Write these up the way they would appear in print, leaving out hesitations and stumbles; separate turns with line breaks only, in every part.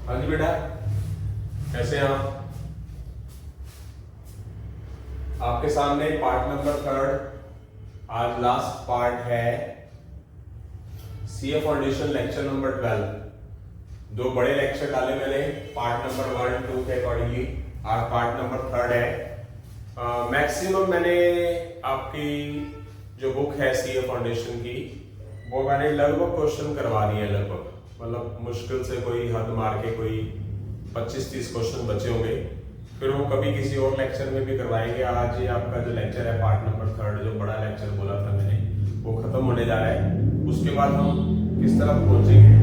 हाँ जी बेटा, कैसे हैं आप? आपके सामने पार्ट नंबर 3 आज लास्ट पार्ट है। CA foundation lecture number 12। दो बड़े लेक्चर डाले मैंने पार्ट नंबर 1, 2 के अकॉर्डिंगली। आज पार्ट नंबर 3 है। मैक्सिमम मैंने आपकी जो बुक है सीए फाउंडेशन की, वो मैंने लगभग क्वेश्चन करवा दिए हैं। लगभग मतलब मुश्किल से कोई हद मार के कोई 25-30 क्वेश्चन बचे होंगे। फिर वो कभी किसी और लेक्चर में भी करवाएंगे। आज ये आपका जो लेक्चर है पार्ट नंबर 3, जो बड़ा लेक्चर बोला था मैंने, वो खत्म होने जा रहा है। उसके बाद हम किस तरह पहुंचेंगे,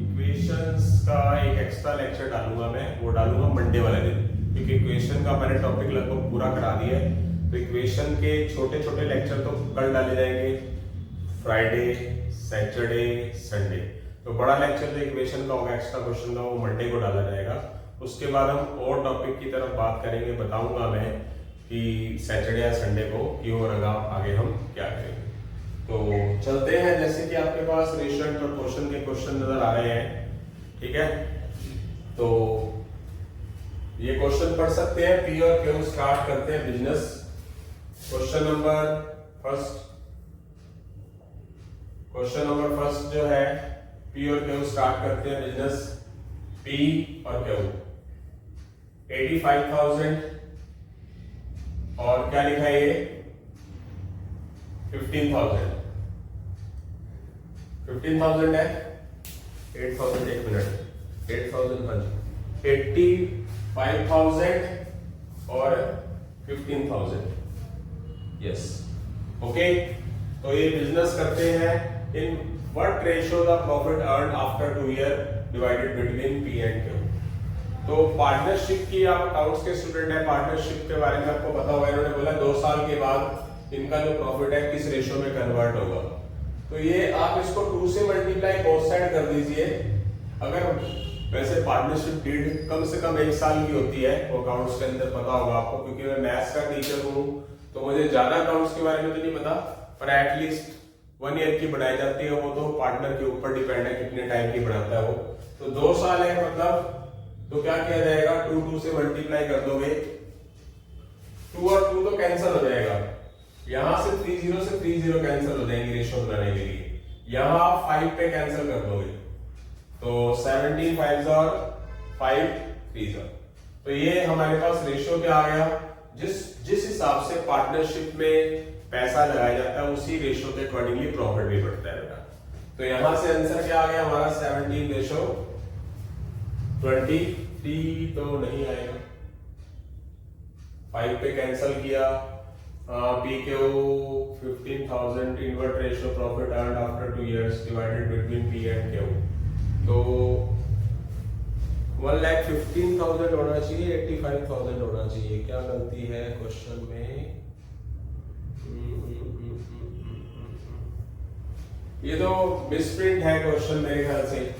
इक्वेशंस का एक एक्स्ट्रा लेक्चर डालूंगा मैं, वो डालूंगा मंडे वाले दिन, क्योंकि इक्वेशन का मैंने टॉपिक लगभग पूरा करा दिया है। तो इक्वेशन के छोटे छोटे लेक्चर तो कल डाले जाएंगे, फ्राइडे, सैटरडे, संडे। तो बड़ा लेक्चर जो इक्वेशन का होगा, एक्स्ट्रा क्वेश्चन का, वो मंडे को डाला जाएगा। उसके बाद हम और टॉपिक की तरफ बात करेंगे। बताऊंगा मैं कि सैटरडे या संडे को क्यों और आगे हम क्या करेंगे। तो चलते हैं। जैसे कि आपके पास रेशियो एंड प्रोपोर्शन के क्वेश्चन नजर आ रहे हैं, ठीक है? तो ये क्वेश्चन पढ़ सकते हैं। पी और क्यू स्टार्ट करते हैं बिजनेस। क्वेश्चन नंबर फर्स्ट जो है, पी और क्यू स्टार्ट करते हैं बिजनेस। पी और क्यू 85,000 और क्या लिखा है ये 15,000 है। 8,000 एक मिनट, 8,000 हाँ जी, 85,000 और 15,000, यस ओके। तो ये बिजनेस करते हैं। In what ratio the profit earn after 2 year divided between P and Q. तो पार्टनरशिप की, आप अकाउंट्स के स्टूडेंट हैं, पार्टनरशिप के बारे में आपको पता होगा। इन्होंने बोला 2 साल के बाद इनका जो प्रॉफिट है किस रेशियो में कन्वर्ट होगा। तो ये आप इसको 2 से मल्टीप्लाई बोथ साइड कर दीजिए। अगर वैसे पार्टनरशिप डीड कम से कम 1 साल की होती है, वो अकाउंट्स के अंदर पता होगा आपको, क्योंकि मैं मैथ्स का टीचर हूँ तो मुझे ज्यादा अकाउंट्स के बारे में तो नहीं पता, पर एटलीस्ट 1 ईयर की बढ़ाई जाती है। वो तो पार्टनर के ऊपर डिपेंड है कितने टाइम की बढ़ाता है वो। तो 2 साल है मतलब, तो क्या किया जाएगा, 2 से मल्टीप्लाई कर दोगे, 2 और 2 तो कैंसिल हो जाएगा। यहां से 30 से 30 कैंसिल हो जाएंगे रेशियो बनाने के लिए। यहां आप 5 पे कैंसिल कर दोगे, तो 17 5 और 5 3। तो ये हमारे पास रेशियो क्या आ गया। जिस हिसाब से पार्टनरशिप में पैसा लगाया जाता है, उसी रेशियो के अकॉर्डिंगली प्रॉफिट भी बढ़ता है बेटा। तो यहां से आंसर क्या आ गया हमारा, 17:20 तो नहीं आएगा, 5 पे कैंसिल किया। P Q 15,000 invert ratio profit earn after 2 years divided between P and Q. तो 1,15,000 होना चाहिए, 85,000 होना चाहिए। क्या गलती है क्वेश्चन में? ये तो मिसप्रिंट है क्वेश्चन मेरे ख्याल से।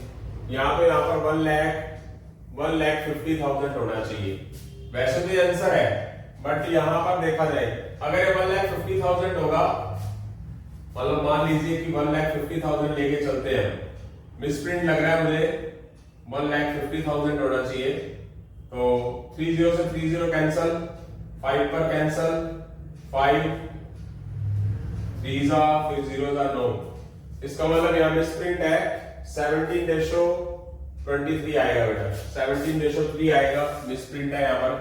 यहाँ पर 1,50,000 होना चाहिए। वैसे तो ये आंसर है, बट यहाँ पर देखा जाए, अगर ये 1,50,000 होगा, मतलब मान लीजिए कि 1,50,000 लेके चलते हैं, मिसप्रिंट लग रहा है मुझे, 1,50,000 होना चाहिए। तो 30 से 30 कैंसल, 5 पर कैंसल, 5 3 फिर 0 9। इसका मतलब यहाँ मिसप्रिंट है, 17:23 आएगा बेटा, 17:3 आएगा, मिसप्रिंट है यहाँ पर।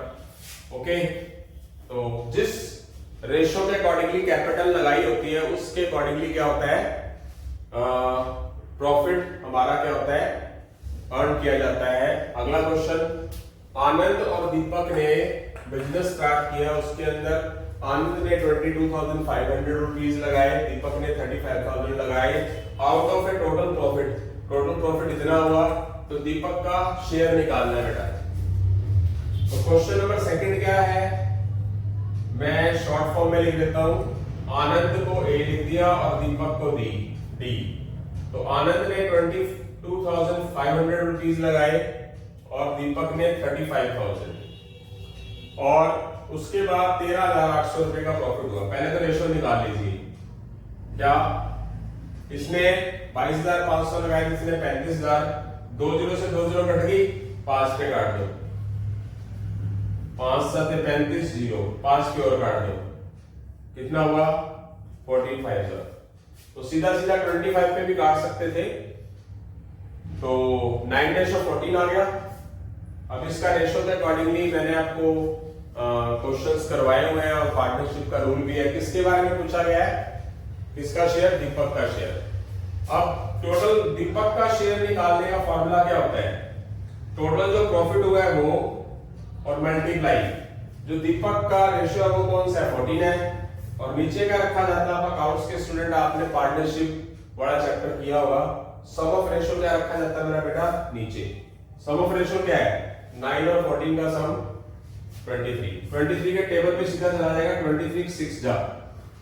ओके, तो जिस रेशियो के अकॉर्डिंगली कैपिटल लगाई होती है, उसके अकॉर्डिंगली क्या होता है, प्रॉफिट हमारा क्या होता है, अर्न किया जाता है। अगला क्वेश्चन, आनंद और दीपक ने बिजनेस स्टार्ट किया। उसके अंदर आनंद ने 22,500 रुपीज लगाए, दीपक ने 35,000 लगाए। Out of A total profit इतना हुआ, तो दीपक का शेयर निकालना है बेटा। तो क्वेश्चन नंबर 2 क्या है, मैं शॉर्ट फॉर्म में लिख देता हूं। आनंद को ए लिख दिया और दीपक को डी। तो आनंद ने 22,500 रुपीज लगाए और दीपक ने 35,000, और उसके बाद 13,800 रुपए का प्रॉफिट हुआ। पहले तो रेशियो निकाल लीजिए। क्या इसने 22,500 लगाए, इसने 35,000, 2 0 से 2 0 कट गई, 5 पे काट दो, 5 7 35 0, 5 की ओर काट दो, कितना हुआ 14 5 जा। तो सीधा सीधा 25 पे भी काट सकते थे, तो 9:14 आ गया। अब इसका रेशो के अकॉर्डिंगली मैंने आपको क्वेश्चंस करवाए हुए हैं और पार्टनरशिप का रूल भी है। किसके बारे में पूछा गया है, किसका शेयर, दीपक का शेयर। अब टोटल दीपक का शेयर निकालने का फॉर्मूला क्या होता है, टोटल जो प्रॉफिट हुआ है वो और मल्टीप्लाई जो दीपक का रेशियो है वो कौन सा है 14 है, और नीचे क्या रखा जाता है, अकाउंट्स के स्टूडेंट आपने पार्टनरशिप वाला चैप्टर किया होगा, सम ऑफ रेशियो क्या रखा जाता है मेरा बेटा नीचे। सम ऑफ रेशियो क्या है 9 और 14 का सम 23 के टेबल पे सीधा चला जाएगा, 23 6 जा,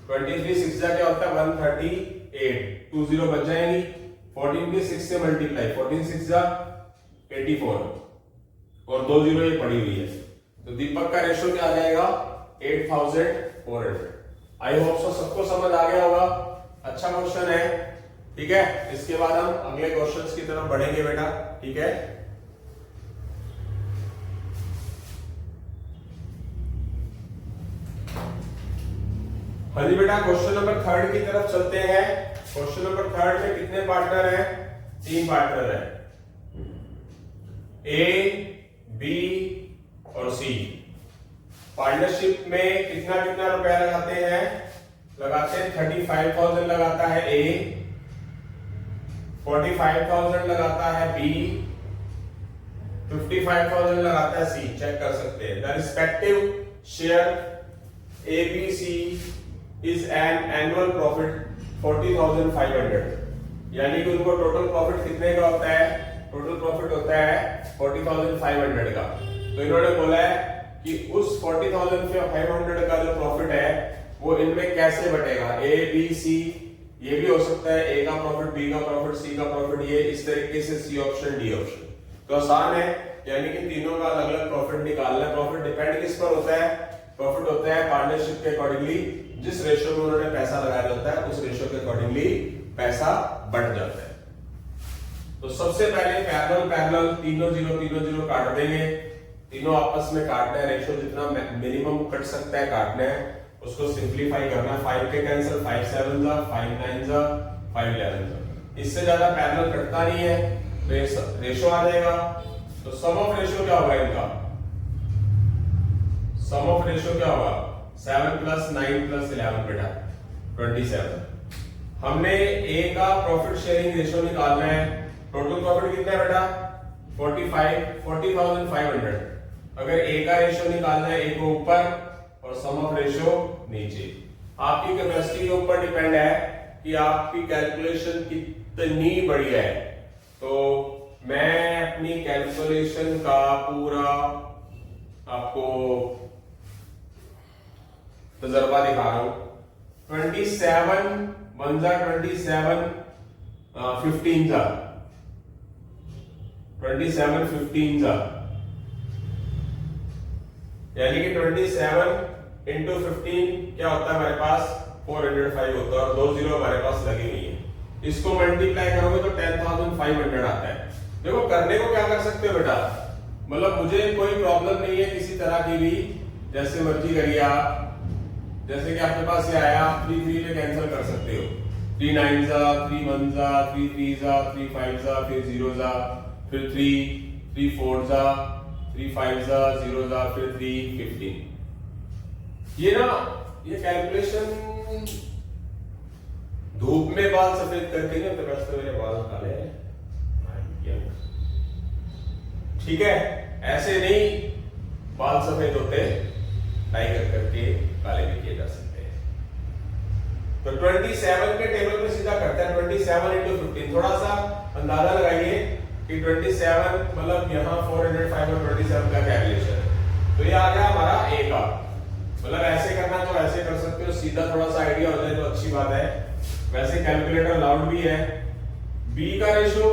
23 6 जा क्या होता है 138, 20 बच जाएंगी, 14 के 6 से मल्टीप्लाई, 14 6 जा 84 और 2 0 ये पड़ी हुई है, तो दीपक का रेशियो क्या आ जाएगा 8400। आई होप सो सबको समझ आ गया होगा, अच्छा क्वेश्चन है, ठीक है। इसके बाद हम अगले क्वेश्चंस की तरफ बढ़ेंगे बेटा, ठीक है। हाँ जी बेटा, क्वेश्चन नंबर 3 की तरफ चलते हैं। क्वेश्चन नंबर 3 में कितने पार्टनर हैं, 3 पार्टनर हैं, ए बी और सी। पार्टनरशिप में कितना कितना रुपया लगाते हैं, लगाते हैं 35,000 लगाता है ए, 45,000 लगाता है बी, 55,000 लगाता है सी। चेक कर सकते हैं, the respective share A B C is an annual profit 40,500, यानी कि उनको टोटल प्रॉफिट कितने का होता है, टोटल प्रॉफिट होता है 40,500 का। तो इन्होंने बोला है कि उस 40,500 का जो प्रॉफिट है वो इनमें कैसे बटेगा, ए बी सी, ये भी हो सकता है ए का प्रॉफिट, बी का प्रॉफिट, सी का प्रॉफिट, ये इस तरीके से सी ऑप्शन डी ऑप्शन। तो आसान है, यानी कि तीनों का अलग अलग प्रॉफिट निकालना है। प्रॉफिट डिपेंड किस पर होता है, प्रॉफिट होता है पार्टनरशिप के अकॉर्डिंगली, जिस रेशियो में उन्होंने पैसा लगाया होता है उस रेशियो के अकॉर्डिंगली पैसा बढ़ जाता है। तो सबसे पहले पैरेलल पैरेलल तीनों जीरो काट देंगे, तीनों आपस में काटना है, रेशियो जितना मिनिमम कट सकता है काटना है, उसको सिंपलीफाई करना है। 5 के कैंसिल, 5 7 जा, 5 9 जा, 5 11 जा, इससे ज्यादा पैरेलल कटता नहीं है, तो ये रेशियो आ जाएगा। तो सम ऑफ रेशियो क्या होगा इनका, सम ऑफ रेशियो क्या होगा 7 + 9 + 11 बेटा 27। हमने ए का प्रॉफिट शेयरिंग रेशियो निकालना है, टोटल प्रॉफिट कितना है बेटा 40,500। अगर ए का रेशियो निकालना है, ए को ऊपर और सम ऑफ रेशियो नीचे। आपकी कैपेसिटी के ऊपर डिपेंड है कि आपकी कैलकुलेशन कितनी बढ़िया है। तो मैं अपनी कैलकुलेशन का पूरा आपको तजर्बा दिखा रहा हूं। 27 1 जा 27 15 जा 27 15 जा, यानी कि 27 इंटू 15 क्या होता है हमारे पास 405 होता है, और 2 0 हमारे पास लगी हुई है। इसको मल्टीप्लाई करोगे तो 10,500 आता है। देखो करने को क्या कर सकते हो बेटा, मतलब मुझे कोई प्रॉब्लम नहीं है किसी तरह की भी, जैसे मर्जी करिए आप। जैसे कि आपके पास ये आया, आप 3 3 में कैंसिल कर सकते हो, 3 9 जा, 3 1 जा, 3 3 जा, 3 5 जा, फिर 0 जा, फिर 3 4 जा, 3 5 जा, 0 जा, फिर 3 15। ये ना ये कैलकुलेशन धूप में बाल सफेद करके नहीं होते, बस तो मेरे बाल काले हैं, ठीक है, ऐसे नहीं बाल सफेद होते, टाई कर करके काले भी किए जा सकते हैं। तो 27 के टेबल पे सीधा करते हैं, 27 इंटू 15। थोड़ा सा अंदाजा लगाइए कि 27 मतलब यहाँ 405 और 27 का कैलकुलेशन, तो ये आ गया हमारा ए का। मतलब ऐसे करना तो ऐसे कर सकते हो, सीधा थोड़ा सा आइडिया हो जाए तो अच्छी बात है। वैसे कैलकुलेटर अलाउड भी है। बी का रेशियो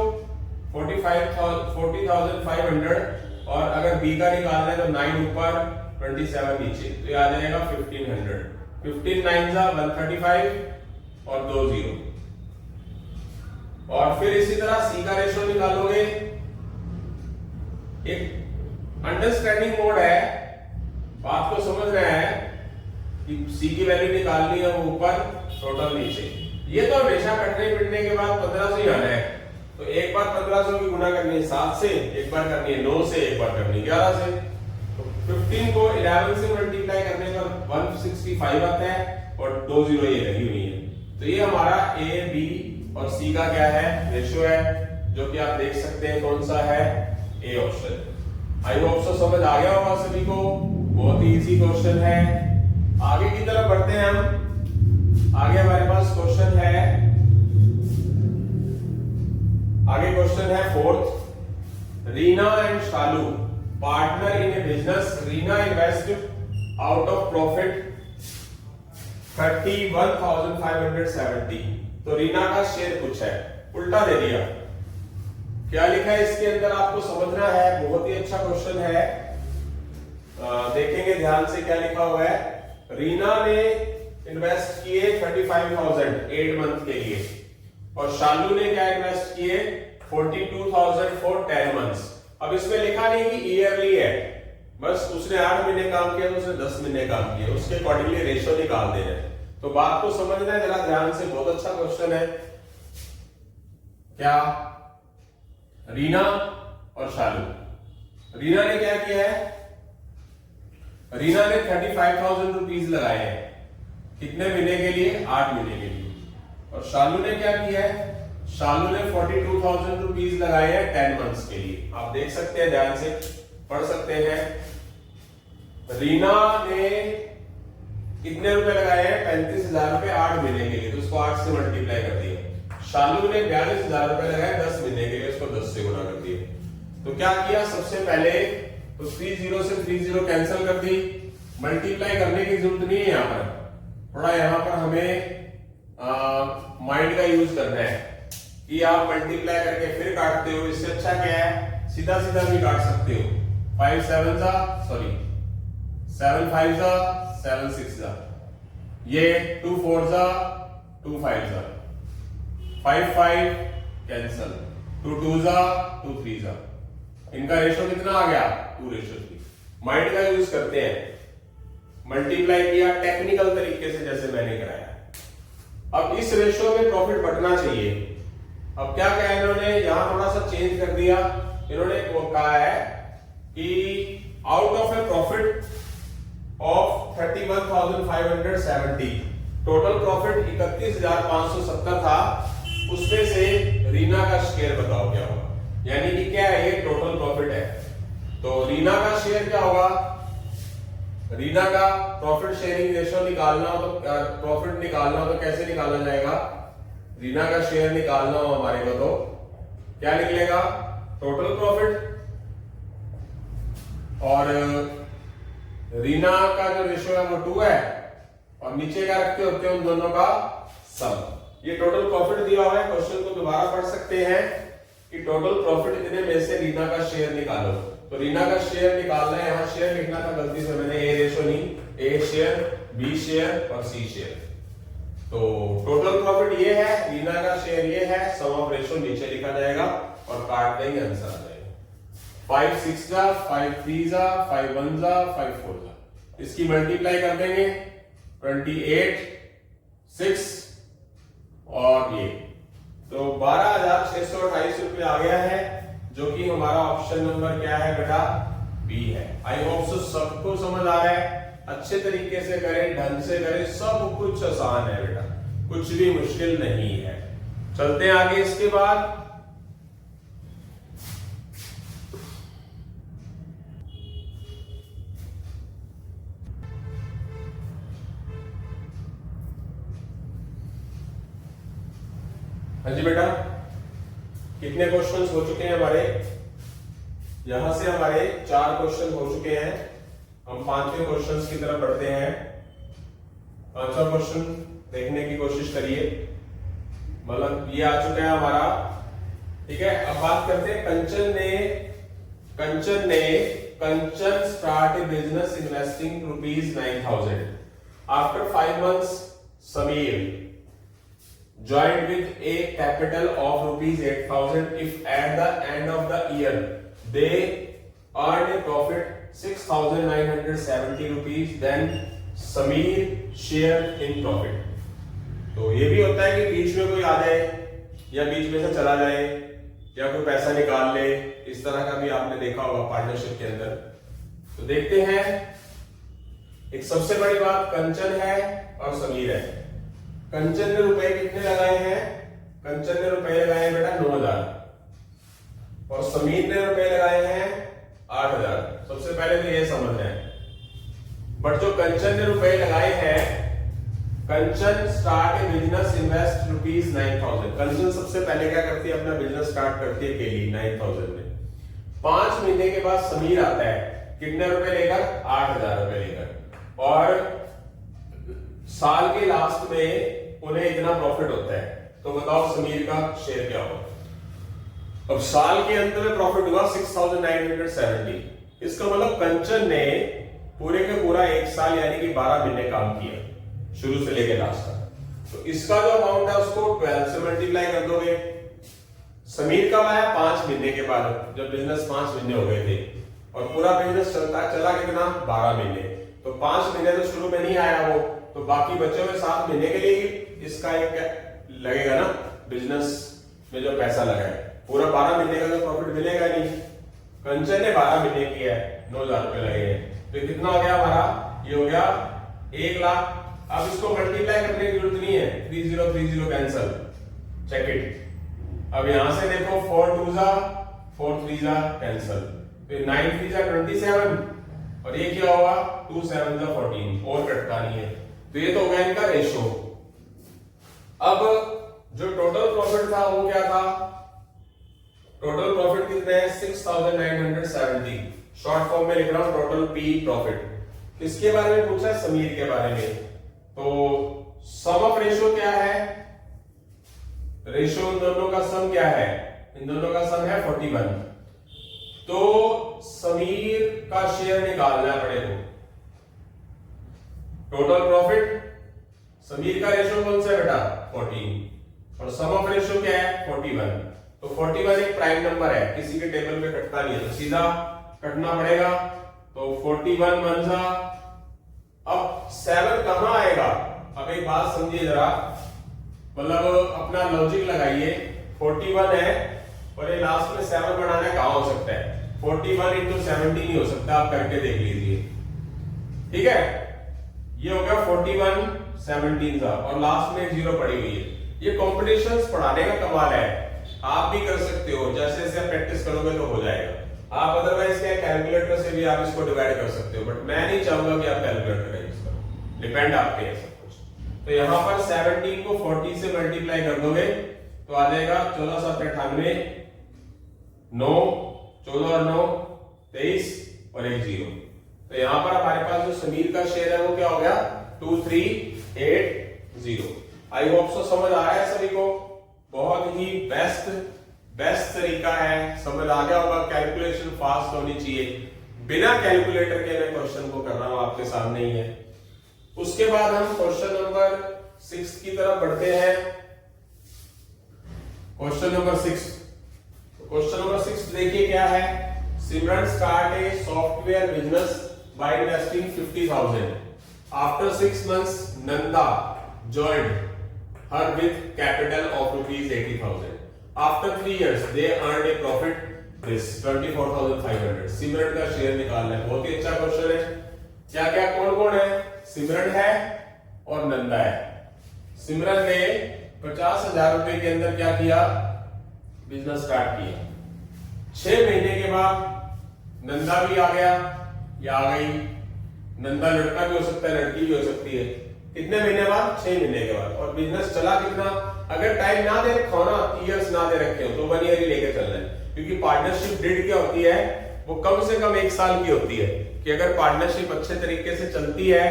40,500, और अगर बी का निकालना है तो 9 ऊपर 27 नीचे, तो ये आ जाएगा 1500। 15 9 जा 135 और 2 0। और फिर इसी तरह सी का रेशियो निकालोगे एक अंडरस्टैंडिंग मोड है, बात को समझ रहे हैं कि सी की वैल्यू निकालनी है वो ऊपर, टोटल नीचे। ये तो हमेशा कटने पिटने के बाद 1500 ही आना है। तो एक बार 1500 की गुना करनी है 7 से, एक बार करनी है 9 से, एक बार करनी है 11 से। तो 15 को 11 से मल्टीप्लाई करने पर 165 आता है और 2 जीरो ये लगी हुई है। तो ये हमारा ए, बी और सी का क्या है, रेशियो है, जो कि आप देख सकते हैं कौन सा है, A option. I hope so समझ आ गया होगा सभी को। बहुत ही इजी क्वेश्चन है। आगे की तरफ बढ़ते हैं हम। आगे हमारे पास क्वेश्चन है, आगे क्वेश्चन है fourth. Reena and Shalu partner in A business. Reena invest out of profit 31,570। तो रीना का शेयर कुछ है, उल्टा दे दिया। क्या लिखा है इसके अंदर आपको समझना है, बहुत ही अच्छा क्वेश्चन है। देखेंगे ध्यान से क्या लिखा हुआ है। रीना ने इन्वेस्ट किए 35,000 8 मंथ के लिए, और शालू ने क्या इन्वेस्ट किए 42,000 फॉर 10 मंथ्स। अब इसमें लिखा नहीं कि ईयरली है, बस उसने 8 महीने काम किया तो उसने 10 महीने काम किया, उसके अकॉर्डिंगली रेशियो निकाल देना है। तो बात को समझना है जरा ध्यान से, बहुत अच्छा क्वेश्चन है। क्या रीना और शालू, रीना ने क्या किया है, रीना ने 35,000 रुपीज लगाए हैं, कितने महीने के लिए, 8 महीने के लिए। और शालू ने क्या किया है, शालू ने 42,000 रुपीज लगाए हैं 10 मंथ्स के लिए। आप देख सकते हैं, ध्यान से पढ़ सकते हैं। रीना ने कितने रुपए लगाए हैं, 35,000 रुपए 8 महीने के लिए, तो उसको 8 से मल्टीप्लाई कर दिया। शालू ने 42,000 रुपए लगाए 10 महीने के लिए, उसको 10 से गुणा कर दिया। तो क्या किया, सबसे पहले तो 30 से 30 कैंसिल कर दी, मल्टीप्लाई करने की जरूरत नहीं है। यहाँ पर थोड़ा यहाँ पर हमें माइंड का यूज करना है कि आप मल्टीप्लाई करके फिर काटते हो, इससे अच्छा क्या है, सीधा सीधा भी काट सकते हो। 5 7 जा, सॉरी 7 5 जा, 7 6 जा, ये 2 4 जा, 2 5 जा, 5 5 कैंसल, 2 2 जा, 2 3 जा। इनका रेशो कितना आ गया, 2:3। माइंड का यूज करते हैं, मल्टीप्लाई किया टेक्निकल तरीके से जैसे मैंने कराया। अब इस रेशो में प्रॉफिट बढ़ना चाहिए। अब क्या कहा इन्होंने, यहां थोड़ा सा चेंज कर दिया। इन्होंने कहा है कि out of A profit of 31,570, total profit 31,570 था, उसमें से रीना का शेयर बताओ क्या होगा। यानी कि क्या है, ये टोटल प्रॉफिट है, तो रीना का शेयर क्या होगा। रीना का प्रॉफिट शेयरिंग रेशियो निकालना हो तो, प्रॉफिट निकालना हो तो कैसे निकाला जाएगा, रीना का शेयर निकालना हो हमारे को तो क्या निकलेगा, टोटल प्रॉफिट और रीना का जो रेशियो है वो 2 है, और नीचे क्या रखते होते हैं उन दोनों का सम। ये टोटल प्रॉफिट दिया हुआ है। क्वेश्चन को दोबारा पढ़ सकते हैं कि टोटल प्रॉफिट इतने में से रीना का शेयर निकालो। तो रीना का शेयर निकालना है, यहां शेयर लिखना था गलती से मैंने, ए रेशो नहीं, ए शेयर, बी शेयर और सी शेयर। तो टोटल प्रॉफिट ये है, रीना का शेयर ये है, सम ऑफ रेशो नीचे लिखा जाएगा और काट देंगे, आंसर आ जाएगा। 5 6 जा, 5 3 जा, 5 1 जा, 5 4 जा, इसकी मल्टीप्लाई कर देंगे 28 6 और ये, तो 12,628 रुपए आ गया है, जो कि हमारा ऑप्शन नंबर क्या है बेटा, बी है। आई होप सो सबको समझ आ रहा है। अच्छे तरीके से करें, ढंग से करें, सब कुछ आसान है बेटा, कुछ भी मुश्किल नहीं है। चलते हैं आगे। इसके बाद हाँ जी बेटा, कितने क्वेश्चंस हो चुके हैं हमारे, यहां से हमारे 4 क्वेश्चन हो चुके हैं। हम 5वें क्वेश्चन की तरफ बढ़ते हैं। 5वां क्वेश्चन देखने की कोशिश करिए, मतलब ये आ चुका है हमारा, ठीक है। अब बात करते हैं, Kanchan start a business investing ₹9,000 after 5 months। Sameer joined with a capital of ₹8,000 if at the end of the year they earned a profit 6,970 rupees, then Sameer share in profit। तो ये भी होता है कि बीच में कोई आ जाए या बीच में से चला जाए या कोई पैसा निकाल ले, इस तरह का भी आपने देखा होगा पार्टनरशिप के अंदर। तो देखते हैं, एक सबसे बड़ी बात कंचन है और समीर है। कंचन ने रुपए कितने लगाए हैं? कंचन ने रुपए लगाए हैं बेटा 9,000 और समीर ने रुपए लगाए हैं 8,000। सबसे पहले तो ये समझना है। बट जो कंचन ने रुपए लगाए हैं, Kanchan start a business invest rupees 9,000। कंचन सबसे पहले क्या करती है? अपना बिजनेस स्टार्ट करती है अकेली 9,000 में। 5 महीने के बाद समीर आता है, कितने रुपए लेकर? 8,000 रुपए लेकर। और साल के लास्ट में उन्हें इतना प्रॉफिट होता है। तो बताओ समीर का शेयर क्या होगा? अब साल के अंत में प्रॉफिट हुआ 6,970। इसका मतलब कंचन ने पूरे के पूरा 1 साल यानी कि 12 महीने काम किया, शुरू से लेकर लास्ट तक। तो इसका जो अमाउंट है उसको 12 से मल्टीप्लाई कर दोगे। समीर कब आया? 5 महीने के बाद, जब बिजनेस 5 महीने हो गए थे और पूरा बिजनेस चला कितना? 12 महीने। तो 5 महीने तो शुरू में नहीं आया वो, तो बाकी बचे हुए 7 महीने के लिए इसका एक लगेगा ना बिजनेस में जो पैसा लगा है। पूरा 12 महीने का तो प्रॉफिट मिलेगा नहीं। कंचन ने 12 महीने किया है, 9,000 रुपए लगे हैं, तो कितना हो गया हमारा? ये हो गया 1 लाख। अब इसको मल्टीप्लाई करने की जरूरत नहीं है, 3030 कैंसल, चेक इट। अब यहां से देखो 4 2 जा 4 3 जा कैंसल, फिर 9 3 जा 27 और ये क्या होगा? 2 7 जा 14, और कटता नहीं है। तो ये तो हो गया इनका रेशो। अब जो टोटल प्रॉफिट था वो क्या था? टोटल प्रॉफिट कितने हैं? 6,970। शॉर्ट फॉर्म में लिख रहा हूं टोटल पी प्रॉफिट। किसके बारे में पूछा है? समीर के बारे में। तो सम ऑफ रेशो क्या है? रेशो इन दोनों का सम क्या है? इन दोनों का सम है 41। तो समीर का शेयर निकालना पड़ेगा। टोटल प्रॉफिट, समीर का रेशो कौन सा है बेटा? 14 और सम ऑफ रेशो क्या है? 41। तो 41 एक प्राइम नंबर है, किसी के टेबल पे कटता नहीं है, तो सीधा कटना पड़ेगा। तो 41 1 जा। अब 7 कहां आएगा? अब एक बात समझिए जरा, मतलब अपना लॉजिक लगाइए। 41 है और ये लास्ट में 7 बनाना कहां हो सकता है? 41 into 70 नहीं हो सकता, आप करके देख लीजिए। ठीक है, ये हो गया 41 17 था और लास्ट में 0 पड़ी हुई है। ये कॉम्पिटिशंस पढ़ाने का कमाल है, आप भी कर सकते हो। जैसे जैसे प्रैक्टिस करोगे तो हो जाएगा। आप अदरवाइज क्या कैलकुलेटर से भी आप इसको डिवाइड कर सकते हो, बट मैं नहीं चाहूंगा कि आप कैलकुलेटर का यूज करो, डिपेंड आप पे है सब कुछ। तो यहाँ पर 17 को 40 से मल्टीप्लाई कर दोगे तो आ जाएगा 14 7 98 9 14 और 9 23 और एक 0। तो यहाँ पर हमारे पास जो समीर का शेयर है वो क्या हो गया? 2380। आई होप सो समझ आ रहा है सभी को। बहुत ही बेस्ट तरीका है, समझ आ गया होगा। कैलकुलेशन फास्ट होनी चाहिए। बिना कैलकुलेटर के मैं क्वेश्चन को कर रहा हूं, आपके सामने ही है। उसके बाद हम क्वेश्चन नंबर 6 की तरफ बढ़ते हैं। Question number 6। क्वेश्चन नंबर 6 देखिए क्या है। Simran start a software business by investing 50,000। After 6 months Nanda joined her with capital of rupees 80,000. After 3 years they earned a profit this 24,500. सिमरन का शेयर निकालना है। बहुत ही अच्छा क्वेश्चन है। क्या क्या कौन कौन है? सिमरन है और नंदा है। सिमरन ने 50,000 रुपए के अंदर क्या किया? बिजनेस स्टार्ट किया। 6 महीने के बाद नंदा भी आ गया या आ गई। नंदा लड़का भी हो सकता है, लड़की भी हो सकती है। कितने महीने बाद? 6 महीने के बाद। और बिजनेस चला कितना? अगर टाइम ना दे रखा हो ना, ईयर्स ना दे रखे हो, तो 1 ईयर ही लेके चलना है। क्योंकि पार्टनरशिप डीड क्या होती है? वो कम से कम 1 साल की होती है कि अगर पार्टनरशिप अच्छे तरीके से चलती है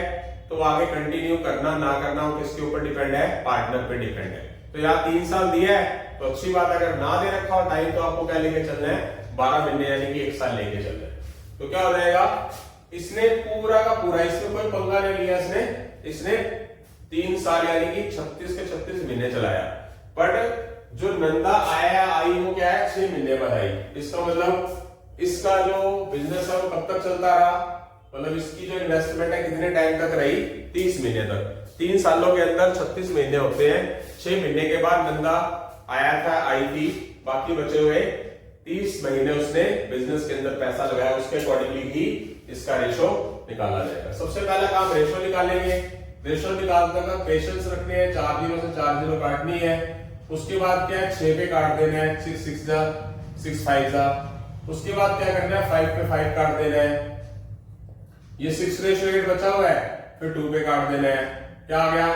तो आगे कंटिन्यू करना ना करना वो किसके ऊपर डिपेंड है? पार्टनर पे डिपेंड है। तो यहाँ 3 साल दिया है तो अच्छी बात। अगर ना दे रखा हो टाइम तो आपको क्या लेके चलना है? 12 महीने यानी कि 1 साल लेके चलना है। तो क्या हो जाएगा? इसने पूरा का पूरा, इसमें कोई पंगा नहीं लिया इसने 3 साल यानी कि 36 के 36 महीने चलाया। बट जो नंदा आई वो क्या है? 6 महीने बाद आई। इसका मतलब इसका जो बिजनेस है वो कब तक चलता रहा, मतलब इसकी जो इन्वेस्टमेंट है कितने टाइम तक रही, 30 महीने तक। 3 सालों के अंदर 36 महीने होते हैं। 6 महीने के बाद नंदा आया था, आई थी, बाकी बचे हुए 30 महीने उसने बिजनेस के अंदर पैसा लगाया, उसके अकॉर्डिंगली ही इसका रेशो निकाला जाएगा। सबसे पहला काम रेशो निकालेंगे। रेशो निकालने का पेशेंस रखने हैं, 4 जीरो से 4 जीरो काटनी है। उसके बाद क्या है, 6 पे काट देना है, 6 6 जा 6 5 जा। उसके बाद क्या करना है, 5 पे 5 काट देना है, ये 6:8 बचा हुआ है, फिर 2 पे काट देना है। क्या आ गया,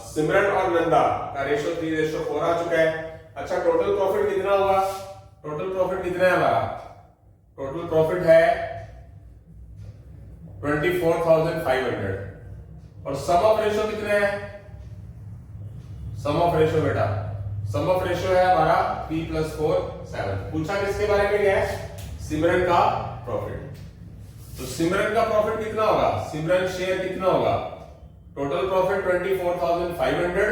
सिमरन और नंदा का रेशो 3:4 आ चुका है। अच्छा, टोटल प्रॉफिट कितना होगा, टोटल प्रॉफिट कितना है हमारा, टोटल प्रॉफिट है 24,500 और सम ऑफ रेशो कितना है, सम ऑफ रेशो बेटा, सम ऑफ रेशो है हमारा 3 + 4 7। पूछा किसके बारे में गया है, सिमरन का प्रॉफिट। तो सिमरन का प्रॉफिट कितना होगा, सिमरन शेयर कितना होगा, टोटल प्रॉफिट 24,500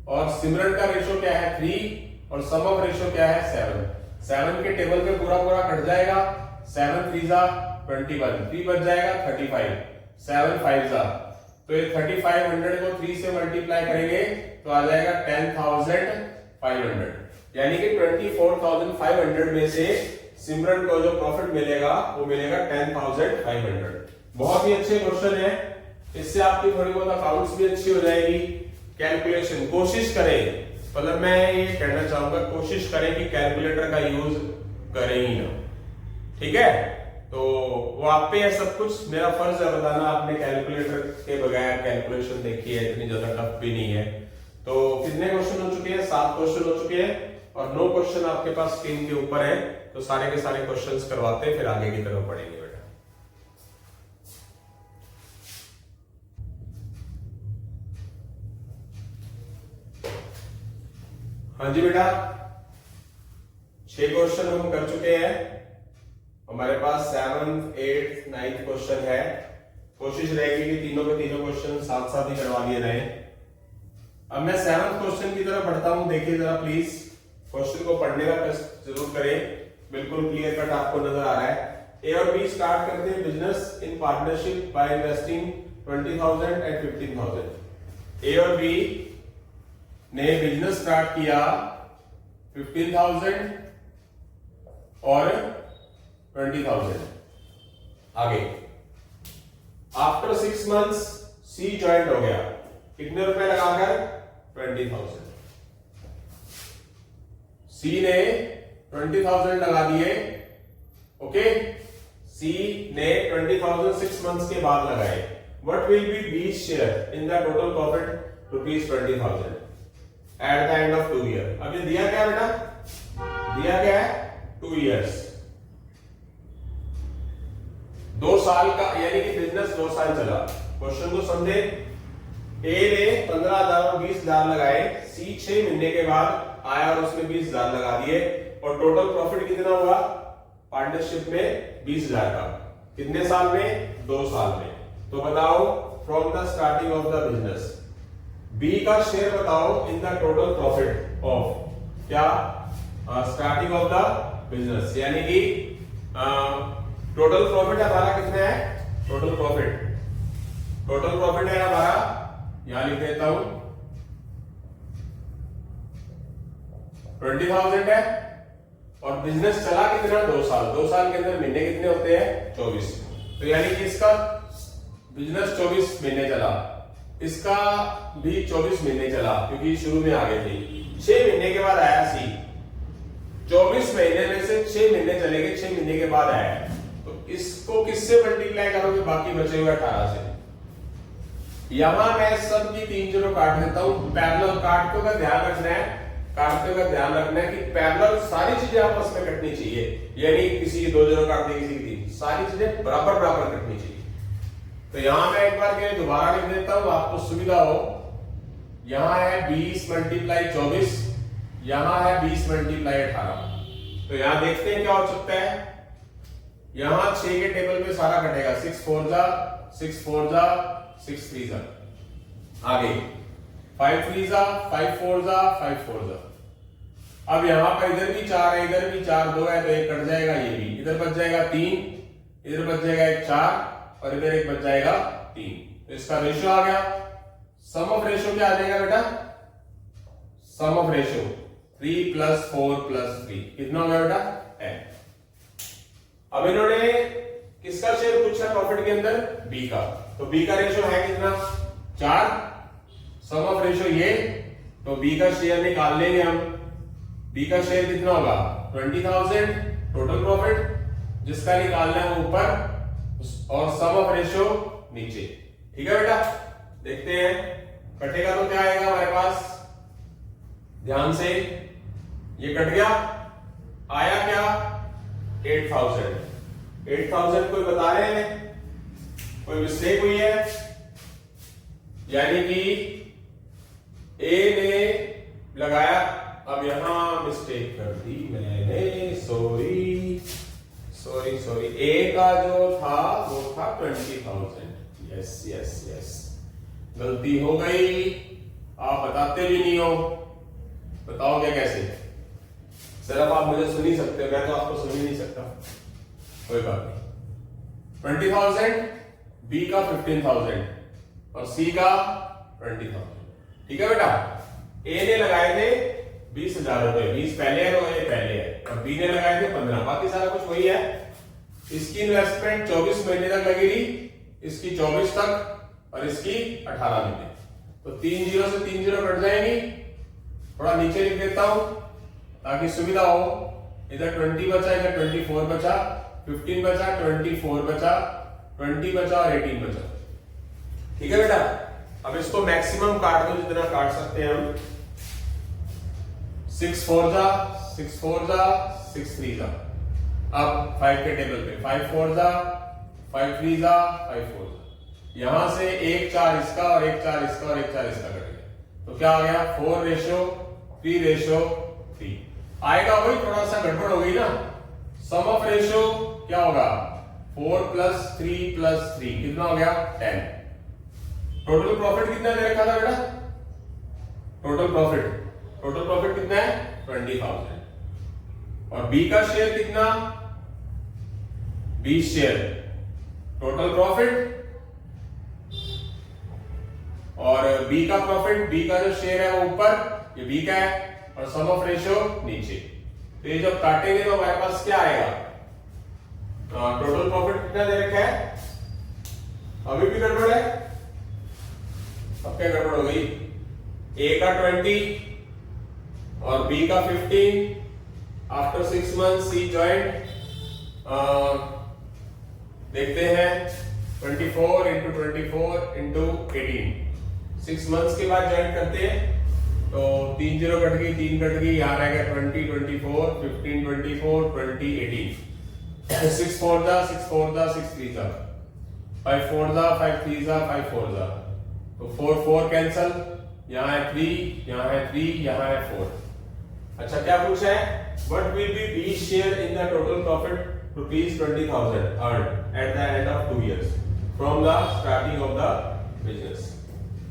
और सिमरन का रेशो क्या है 3 और सम ऑफ रेशो क्या है 7। 7 के टेबल पे पूरा पूरा कट जाएगा, 7 3 जा 21, 3 बच जाएगा 35, 7 5 जा, तो ये 3500 को 3 से मल्टीप्लाई करेंगे तो आ जाएगा 10,500, यानी कि 24,500 में से सिमरन को जो प्रॉफिट मिलेगा वो मिलेगा 10,500। बहुत ही अच्छे क्वेश्चन है, इससे आपकी थोड़ी बहुत अकाउंट्स भी अच्छी हो जाएगी। कैलकुलेशन कोशिश करें, मतलब मैं ये कहना चाहूंगा कोशिश करें कि कैलकुलेटर का यूज करें ही ना, ठीक है। तो वो आप पे है सब कुछ, मेरा फर्ज है बताना, आपने कैलकुलेटर के बगैर कैलकुलेशन देखी है, इतनी ज्यादा टफ भी नहीं है। तो कितने क्वेश्चन हो चुके हैं, 7 क्वेश्चन हो चुके हैं और 9 क्वेश्चन आपके पास स्क्रीन के ऊपर है। तो सारे के सारे क्वेश्चंस करवाते हैं, फिर आगे की तरफ बढ़ेंगे बेटा। हाँ जी बेटा, 6 क्वेश्चन हम कर चुके हैं, हमारे पास 7th 8th 9th क्वेश्चन है। कोशिश रहेगी कि तीनों के तीनों क्वेश्चन साथ साथ ही करवा लिए जाएं। अब मैं 7th क्वेश्चन की तरफ बढ़ता हूं, देखिए जरा प्लीज, क्वेश्चन को पढ़ने का टेस्ट जरूर करें, बिल्कुल क्लियर कट आपको नजर आ रहा है। ए और बी स्टार्ट करते हैं business in partnership by investing 20,000 and 15,000। ए और बी ने बिजनेस स्टार्ट किया 15,000 और 20,000। आगे आफ्टर 6 मंथ्स सी ज्वाइंट हो गया, कितने रुपए लगाकर 20,000। सी ने 20,000 लगा दिए, ओके। सी ने 20,000 6 मंथ्स के बाद लगाए। व्हाट विल बी बीज share in the total profit ₹20,000 eight the end of 2 year. अब ये दिया क्या बेटा, दिया क्या है 2 इयर्स, 2 साल का, यानी कि बिजनेस 2 साल चला। क्वेश्चन को समझे, ए ने 15,000 और 20,000 लगाए, सी 6 महीने के बाद आया और उसने 20,000 लगा दिए और टोटल प्रॉफिट कितना हुआ पार्टनरशिप में 20,000 का, कितने साल में 2 साल में। तो बताओ from the starting of the business, B का शेयर बताओ in the total profit of क्या, स्टार्टिंग ऑफ द बिजनेस, यानी कि टोटल प्रॉफिट हमारा कितना है, टोटल प्रॉफिट है हमारा, यहां लिख देता हूं 20,000 है और बिजनेस चला कितना 2 साल, 2 साल के अंदर महीने कितने होते हैं 24। तो यानी कि इसका बिजनेस 24 महीने चला, इसका भी 24 महीने चला क्योंकि शुरू में आगे थी। 6 महीने के बाद आया सी, 24 महीने में से 6 महीने चलेंगे, 6 महीने के बाद आया, तो इसको किससे मल्टीप्लाई करोगे, बाकी बचे हुए 18 से। यहां मैं सब की 3 जीरो काट देता हूं, पैरेलल काटते का ध्यान रखना है, काटते का ध्यान रखना है कि पैरेलल सारी चीजें आपस में कटनी चाहिए, यानी किसी की 2 जीरो काट दी, किसी की 3, सारी चीजें बराबर बराबर कटनी चाहिए। तो यहां मैं एक बार के दोबारा लिख देता हूं आपको सुविधा हो, यहां है 20 × 24, यहां है 20 × 18। तो यहां देखते हैं क्या हो सकता है, यहां 6 के टेबल पे सारा कटेगा, 6 4 जा 6 4 जा 6 3 जा, आगे 5 3 जा 5 4 जा 5 4 जा, अब यहाँ पर इधर भी 4 है, इधर भी 4, 2 है तो एक कट जाएगा, ये भी इधर बच जाएगा 3, इधर बच जाएगा एक 4 और इधर एक बच जाएगा 3। तो इसका रेशियो आ गया। सम ऑफ रेशियो क्या आ जाएगा बेटा? सम ऑफ रेशियो 3 + 4 + 3 कितना हो गया बेटा? 10। अब इन्होंने किसका शेयर पूछा प्रॉफिट के अंदर? बी का। तो बी का रेशियो है कितना? 4। सम ऑफ रेशियो ये, तो बी का शेयर निकाल लेंगे हम। बी का शेयर कितना होगा? 20,000 टोटल प्रॉफिट, जिसका निकालना है ऊपर और सम ऑफ रेशियो नीचे। ठीक है बेटा, देखते हैं कटेगा तो क्या आएगा हमारे पास। ध्यान से, ये कट गया, आया क्या? 8,000। 8,000 कोई बता रहे हैं? कोई मिस्टेक हुई है? यानी कि ए ने लगाया, अब यहां मिस्टेक कर दी मैंने, सॉरी सॉरी सॉरी। ए का जो था वो था 20,000। यस यस यस, गलती हो गई। आप बताते भी नहीं हो, बताओगे कैसे? सिर्फ आप मुझे सुन ही सकते हो, मैं तो आपको सुन ही नहीं सकता। कोई बात नहीं। 20,000, बी का 15,000 और सी का 20,000। ठीक है बेटा, ए ने लगाए थे 20,000 रुपए, 20 पहले है तो ये पहले है, और बी ने लगाए थे 15, बाकी सारा कुछ वही है। इसकी इन्वेस्टमेंट 24 महीने तक लगेगी, इसकी 24 तक और इसकी 18 महीने। तो 3 0 से 3 0 कट जाएंगी। थोड़ा नीचे लिख देता हूं ताकि सुविधा हो। इधर 20 बचा, इधर 24 बचा, 15 बचा, 24 बचा, 20 बचा और 18 बचा। ठीक है बेटा, अब इसको मैक्सिमम काट दो जितना काट सकते हैं हम। 6 4 जा, 6 4 जा, 6 3 जा। अब 5 के टेबल पे 5 4 जा, 5 3 जा, 5 4 जा। यहां से 1 4 इसका और 1 4 इसका और 1 4 इसका कट गया। तो क्या आ गया? 4:3:3 आएगा। वही थोड़ा सा गड़बड़ हो गई ना। सम ऑफ रेशियो क्या होगा? 4 + 3 + 3 कितना हो गया? 10। टोटल प्रॉफिट कितना दे रखा था बेटा? टोटल प्रॉफिट कितना है? 20,000। और बी का शेयर कितना? 20 शेयर। टोटल प्रॉफिट और बी का प्रॉफिट, बी का जो शेयर है वो ऊपर, ये बी का है, और सम ऑफ रेशियो नीचे। तो ये जब काटेंगे तो हमारे पास क्या आएगा? टोटल प्रॉफिट कितना दे रखा है? अभी भी गड़बड़ है। अब क्या गड़बड़ हो गई? ए का 20 और बी का 15। आफ्टर 6 months सी ज्वाइंट। देखते हैं 24 × 24 × 18। 6 months के बाद ज्वाइन करते हैं। तो 3 0 कट गई, 3 कट गई, यहाँ रह गया 20 24 15 24 20 18। 6 4 जा, 6 4 जा, 6 3 जा, 5 4 जा, 5 3 जा, 5 4 जा। तो 4 4 कैंसल, यहाँ है 3, यहाँ है 3, यहाँ है 4। अच्छा, क्या पूछा है? What will be B's share in the total profit ₹20,000 earned at the end of 2 years from the starting of the business?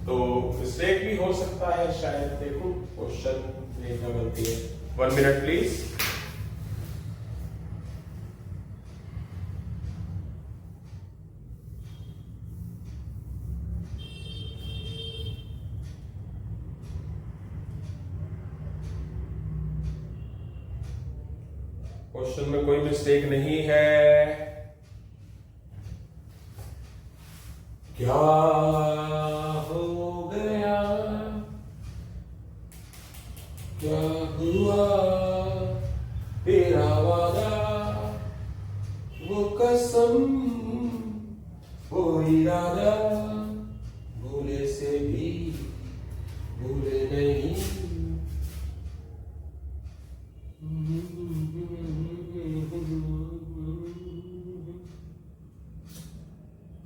तो मिस्टेक भी हो सकता है शायद। देखो क्वेश्चन में क्या गलती है। 1 minute प्लीज। क्वेश्चन में कोई मिस्टेक नहीं है। क्या हो गया? क्या हुआ? तेरा वादा, वो कसम, वो इरादा, भूले से भी भूले नहीं।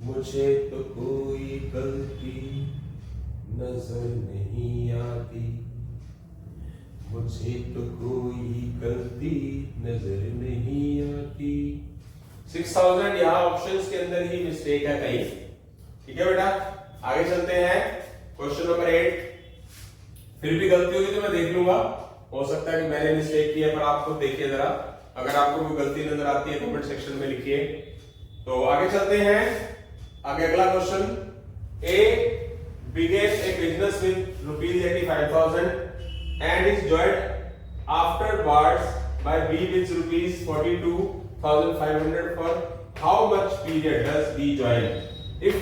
मुझे तो कोई गलती नजर नहीं आती, मुझे तो कोई गलती नजर नहीं आती। 6,000 यहाँ ऑप्शंस के अंदर ही मिस्टेक है कहीं। ठीक है बेटा, आगे चलते हैं। Question number 8। फिर भी गलती होगी तो मैं देख लूंगा, हो सकता है कि मैंने मिस्टेक किया, पर आप खुद देखिए जरा, अगर आपको कोई गलती नजर आती है कमेंट सेक्शन में लिखिए। तो आगे चलते हैं, आगे अगला question, A began a business with rupees 85,000 and is joined afterwards by B with rupees 42,500 for how much period does B join if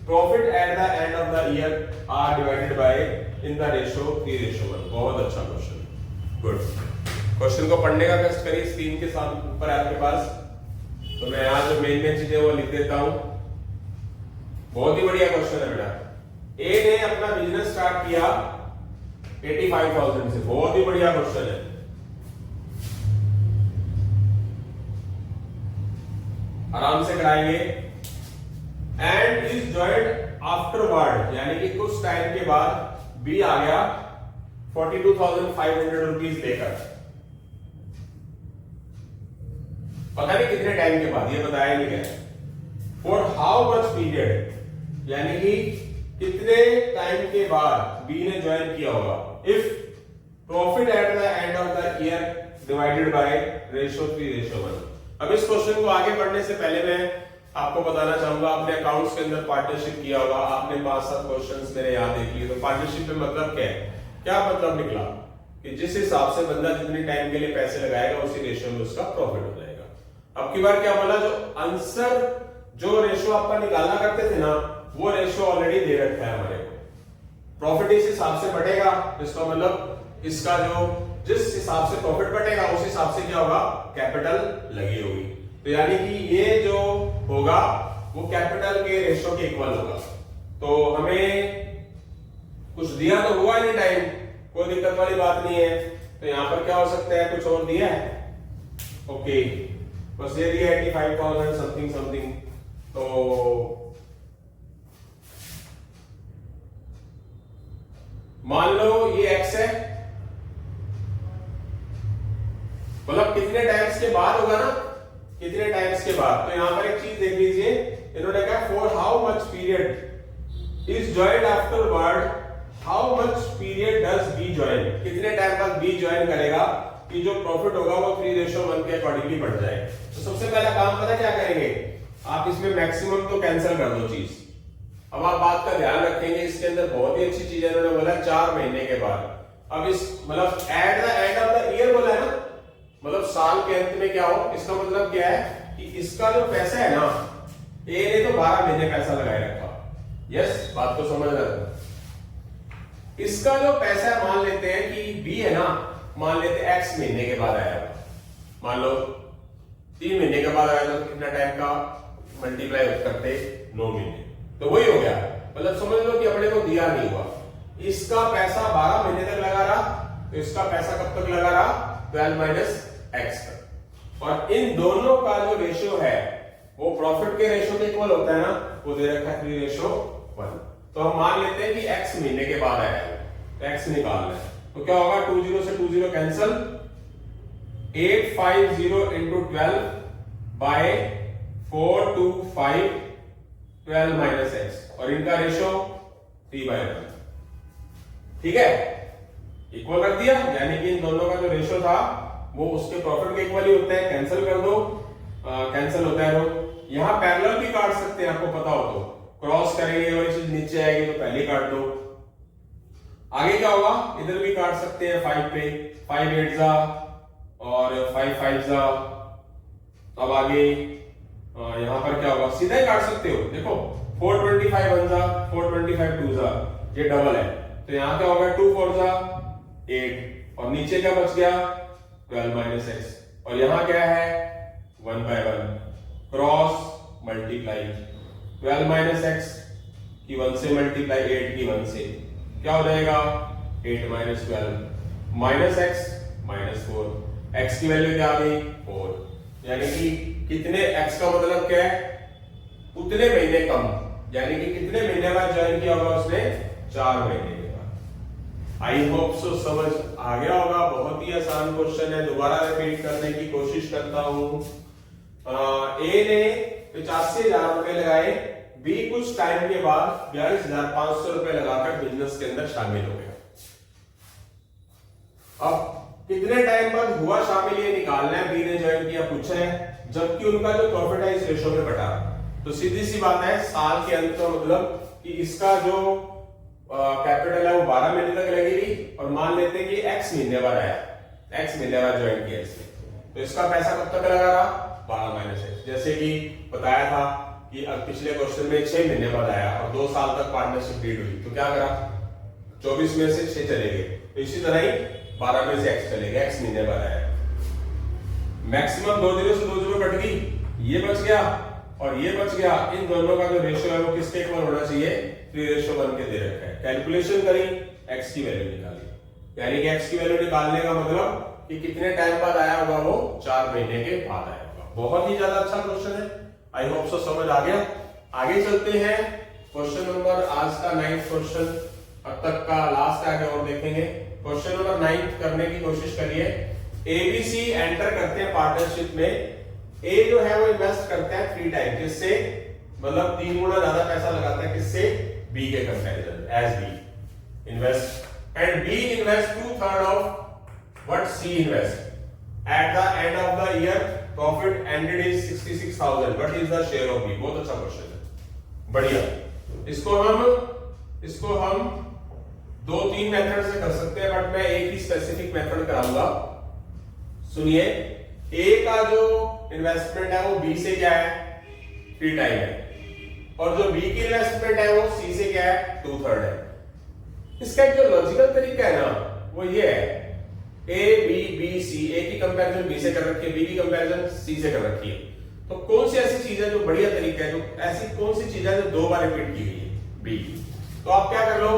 profit at the end of the year are divided by in the ratio 3:1। बहुत अच्छा question, good. Question को पढ़ने का कष्ट करिए, screen के साथ ऊपर आपके पास, तो मैं यहाँ जो मेन चीजें वो लिख देता हूँ। बहुत ही बढ़िया क्वेश्चन है बेटा। ए ने अपना बिजनेस स्टार्ट किया 85,000 से, बहुत ही बढ़िया क्वेश्चन है। आराम से कराएंगे। एंड इज जॉइंड आफ्टरवर्ड, यानी कि कुछ टाइम के बाद बी आ गया 42,500 रुपीज लेकर। पता नहीं कितने टाइम के बाद, ये बताया नहीं गया। फॉर हाउ मच पीरियड, यानी कि कितने टाइम के बाद बी ने ज्वाइन किया होगा। If profit eight the end of the year divided by ratio 3:1। अब इस क्वेश्चन को आगे बढ़ने से पहले मैं आपको बताना चाहूंगा, आपने अकाउंट्स के अंदर पार्टनरशिप किया होगा, आपने 5-7 क्वेश्चंस मेरे याद देख लिए। तो पार्टनरशिप में मतलब क्या है, क्या मतलब निकला कि जिस हिसाब से बंदा जितनी टाइम के लिए पैसे लगाएगा उसी रेशियो में उसका प्रॉफिट हो जाएगा। अब की बार क्या बोला, जो आंसर जो रेशियो आपका निकालना करते थे ना, वो रेशियो ऑलरेडी दे रखा है हमारे को। प्रॉफिट इस हिसाब से बढ़ेगा, इसका मतलब इसका जो जिस हिसाब से प्रॉफिट बढ़ेगा उस हिसाब से क्या होगा, कैपिटल लगी होगी। तो यानी कि ये जो होगा वो कैपिटल के रेशियो के इक्वल होगा। तो हमें कुछ दिया तो हुआ नहीं टाइम, कोई दिक्कत वाली बात नहीं है। तो यहां पर क्या हो सकता है, कुछ और दिया है, ओके, बस ये दिया 85,000 समथिंग समथिंग। तो मान लो ये x है, मतलब कितने टाइम्स के बाद होगा ना, कितने टाइम्स के बाद। तो यहां पर एक चीज देख लीजिए, इन्होंने कहा for how much period is joined afterward, how much period does B join, कितने टाइम बाद बी ज्वाइन करेगा कि जो प्रॉफिट होगा वो 3:1 के अकॉर्डिंगली बढ़ जाए। तो सबसे पहला काम पता क्या करेंगे, आप इसमें मैक्सिमम तो कैंसिल कर दो चीज। अब आप बात का ध्यान रखेंगे, इसके अंदर बहुत ही अच्छी चीज है, इन्होंने बोला 4 महीने के बाद। अब इस मतलब eight the end of the year बोला है ना, मतलब साल के अंत में क्या हो, इसका मतलब क्या है कि इसका जो पैसा है ना, ए ने तो 12 महीने पैसा लगाए रखा। यस, बात को समझ रहे हो। इसका जो पैसा है, मान लेते हैं कि बी है ना, मान लेते हैं एक्स महीने के बाद आया, मान लो 3 महीने के बाद आया, तो कितना टाइम का मल्टीप्लाई करते, 9 महीने। तो वही हो गया, मतलब समझ लो कि अपने को दिया नहीं हुआ, इसका पैसा 12 महीने तक लगा रहा, तो इसका पैसा कब तक लगा रहा, 12 माइनस एक्स तक। और इन दोनों का जो रेशियो है वो प्रॉफिट के रेशियो के इक्वल होता है ना, वो दे रखा है 3:1। तो हम मान लेते हैं कि x महीने के बाद आया है, तो x निकालना है। तो क्या होगा, 20 से 20 cancel, 850 into 12 by 425 12 minus x, और इनका रेशियो 3/1। ठीक है, इक्वल रख दिया, यानी कि इन दोनों का जो रेशियो था वो उसके प्रॉफिट के इक्वल ही होता है। कैंसिल कर दो, कैंसिल होता है। तो यहां पैरेलल भी काट सकते हैं, आपको पता हो तो क्रॉस करेंगे और चीज नीचे आएगी तो पहले काट दो। आगे क्या होगा, इधर भी काट सकते हैं 5 पे, 5 8 जा और 5 5 जा। अब आगे यहां पर क्या होगा, सीधा ही काट सकते हो, देखो 425 1 जा, 425 2 जा, ये डबल है, तो यहां क्या होगा 2 4 जा 8, और नीचे क्या बच गया 12 माइनस एक्स, और यहां क्या है 1/1, क्रॉस मल्टीप्लाई 12 माइनस एक्स की 1 से मल्टीप्लाई 8 की 1 से, क्या हो जाएगा 8 minus 12 minus x minus 4, x की वैल्यू क्या आ गई 4, यानी कि कितने एक्स का मतलब क्या है, उतने महीने कम, यानी कि कितने महीने बाद ज्वाइन किया होगा उसने, 4 महीने के बाद। आई होप सो समझ आ गया होगा, बहुत ही आसान क्वेश्चन है, दोबारा रिपीट करने की कोशिश करता हूं। ए ने 85,000 रुपए लगाए, बी कुछ टाइम के बाद 42,500 रुपए लगाकर बिजनेस के अंदर शामिल हो गया। अब कितने टाइम बाद हुआ शामिल ये निकालना है, बी ने ज्वाइन किया पूछा है, जबकि उनका जो प्रॉफिट है इस रेशो में बटा। तो सीधी सी बात है साल के अंत का मतलब कि इसका जो कैपिटल है वो 12 महीने तक लगेगी, और मान लेते हैं कि x महीने बाद आया, x महीने बाद ज्वाइन किया इसने, तो इसका पैसा कब तक लगा रहा, 12 महीने से। जैसे कि बताया था कि अब पिछले क्वेश्चन में 6 महीने बाद आया और 2 साल तक पार्टनरशिप डीड हुई, तो क्या करा, 24 में से 6 चले गए, तो इसी तरह ही 12 में से x चले गए, x महीने बाद आया। मैक्सिमम 2 जीरो से 2 जीरो कट गई, ये बच गया और ये बच गया, इन दोनों का जो रेशियो है वो किसके इक्वल होना चाहिए, 3:1 के दे रखा है। कैलकुलेशन करी, x की वैल्यू निकाली, यानी कि x की वैल्यू निकालने का मतलब कि कितने टाइम बाद आया होगा, वो 4 महीने के बाद आया होगा। बहुत ही ज्यादा अच्छा क्वेश्चन है, आई होप सो समझ आ गया। आगे चलते हैं, क्वेश्चन नंबर आज का 9th क्वेश्चन, अब तक का लास्ट आगे और देखेंगे। क्वेश्चन नंबर 9 करने की कोशिश करिए। एबीसी एंटर करते हैं पार्टनरशिप में, ए जो है वो इन्वेस्ट करते हैं 3 टाइम, किससे, मतलब 3 गुना ज्यादा पैसा लगाता है, किससे, बी के comparison, as B invest, and B invest 2/3 of what C invest. At the end of the year profit ended is 66,000, what is the share of B. बहुत अच्छा क्वेश्चन है, बढ़िया। इसको हम 2-3 मेथड से कर सकते हैं, बट मैं एक ही स्पेसिफिक मेथड कराऊंगा। सुनिए, ए का जो इन्वेस्टमेंट है वो बी से क्या है, 3 टाइम है, और जो बी की इन्वेस्टमेंट है वो सी से क्या है, 2/3 है। इसका जो लॉजिकल तरीका है ना वो ये है, ए बी बी सी, ए की कंपैरिजन बी से कर रखी है, बी की कंपैरिजन सी से कर रखी है, तो कौन सी ऐसी चीज है जो बढ़िया तरीका है, जो ऐसी कौन सी चीज है जो 2 बार रिपीट की गई है, बी। तो आप क्या कर लो,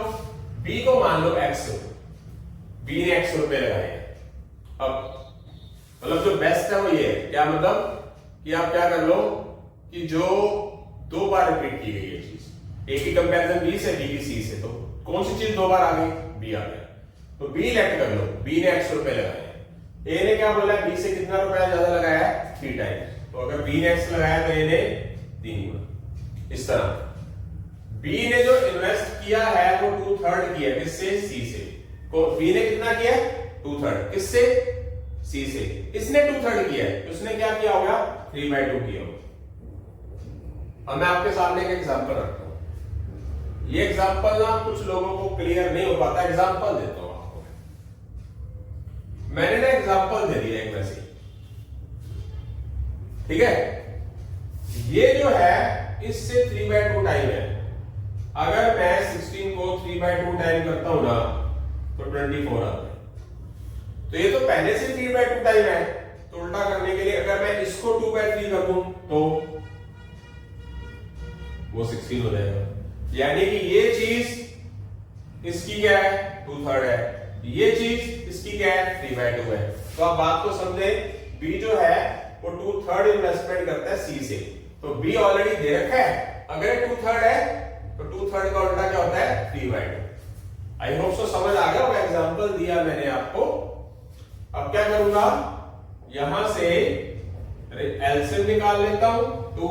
बी को मान लो x, बी ने x रुपए लगाए हैं। अब मतलब जो बेस्ट है वो ये है, क्या मतलब कि आप क्या कर लो कि जो 2 बार रिपीट की गई है चीज, ए की कंपैरिजन बी से, बी की सी से, तो कौन सी चीज 2 बार आ गई, बी आ गया, तो बी लेफ्ट कर लो, बी ने x रुपए लगाए हैं। ए ने क्या बोला, बी से कितना रुपया ज्यादा लगाया है, 3 टाइम, तो अगर बी ने x लगाया तो ए ने 3 गुना। इस तरह बी ने जो इन्वेस्ट किया है वो 2/3 किया, किससे, सी से। बी ने कितना किया, 2/3, किससे, सी से। इसने 2/3 किया है, उसने क्या किया होगा, 3/2 किया होगा। अब मैं आपके सामने एक एग्जांपल रखता हूं, ये एग्जांपल ना कुछ लोगों को क्लियर नहीं हो पाता, एग्जांपल देता हूं आपको। मैंने ना एग्जांपल दे दिया एक वैसे, ठीक है। ये जो है इससे 3/2 टाइम है, अगर मैं 16 को 3/2 टाइम करता हूं ना तो 24 आता है, तो ये तो पहले से 3/2 टाइम है, तो उल्टा करने के लिए अगर मैं इसको 2/3 कर दूं तो वो 16 हो जाएगा, यानी कि ये चीज इसकी क्या है, 2/3 है, ये चीज इसकी क्या है, 3/2 है। तो आप बात को समझे, बी जो है वो 2/3 इन्वेस्टमेंट करता है सी से, तो बी ऑलरेडी दे रखा है, अगर 2/3 है तो 2/3 का उल्टा क्या होता है, 3/2। आई होप सो समझ आ गया, वो एग्जांपल दिया मैंने आपको। अब क्या करूंगा, यहां से एलसीएम निकाल लेता हूं, 2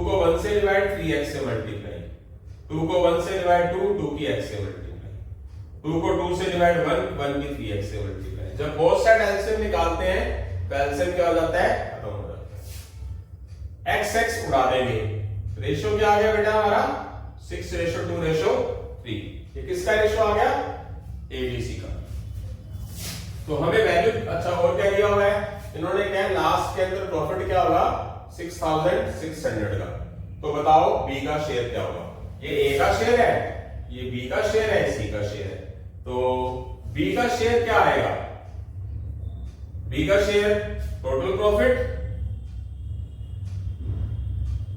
को 1 से डिवाइड, 3x से मल्टीप्लाई, 2 को 1 से डिवाइड 2 की x से मल्टीप्लाई, 2 को 2 से डिवाइड 1 की 3x से मल्टीप्लाई। जब बोथ साइड एलसीएम निकालते हैं तो एलसीएम क्या हो जाता है, खत्म हो जाता है, x उड़ा देंगे, रेशियो क्या आ गया बेटा हमारा, 6:2:3। ये किसका रेशियो आ गया, एबीसी का। तो हमें वैल्यू, अच्छा और क्या दिया हुआ है इन्होंने, क्या लास्ट के अंदर प्रॉफिट क्या होगा, 6,600 का। तो बताओ बी का शेयर क्या होगा, ये ए का शेयर है, ये बी का शेयर है, सी का शेयर है, तो बी का शेयर क्या आएगा, बी का शेयर टोटल प्रॉफिट,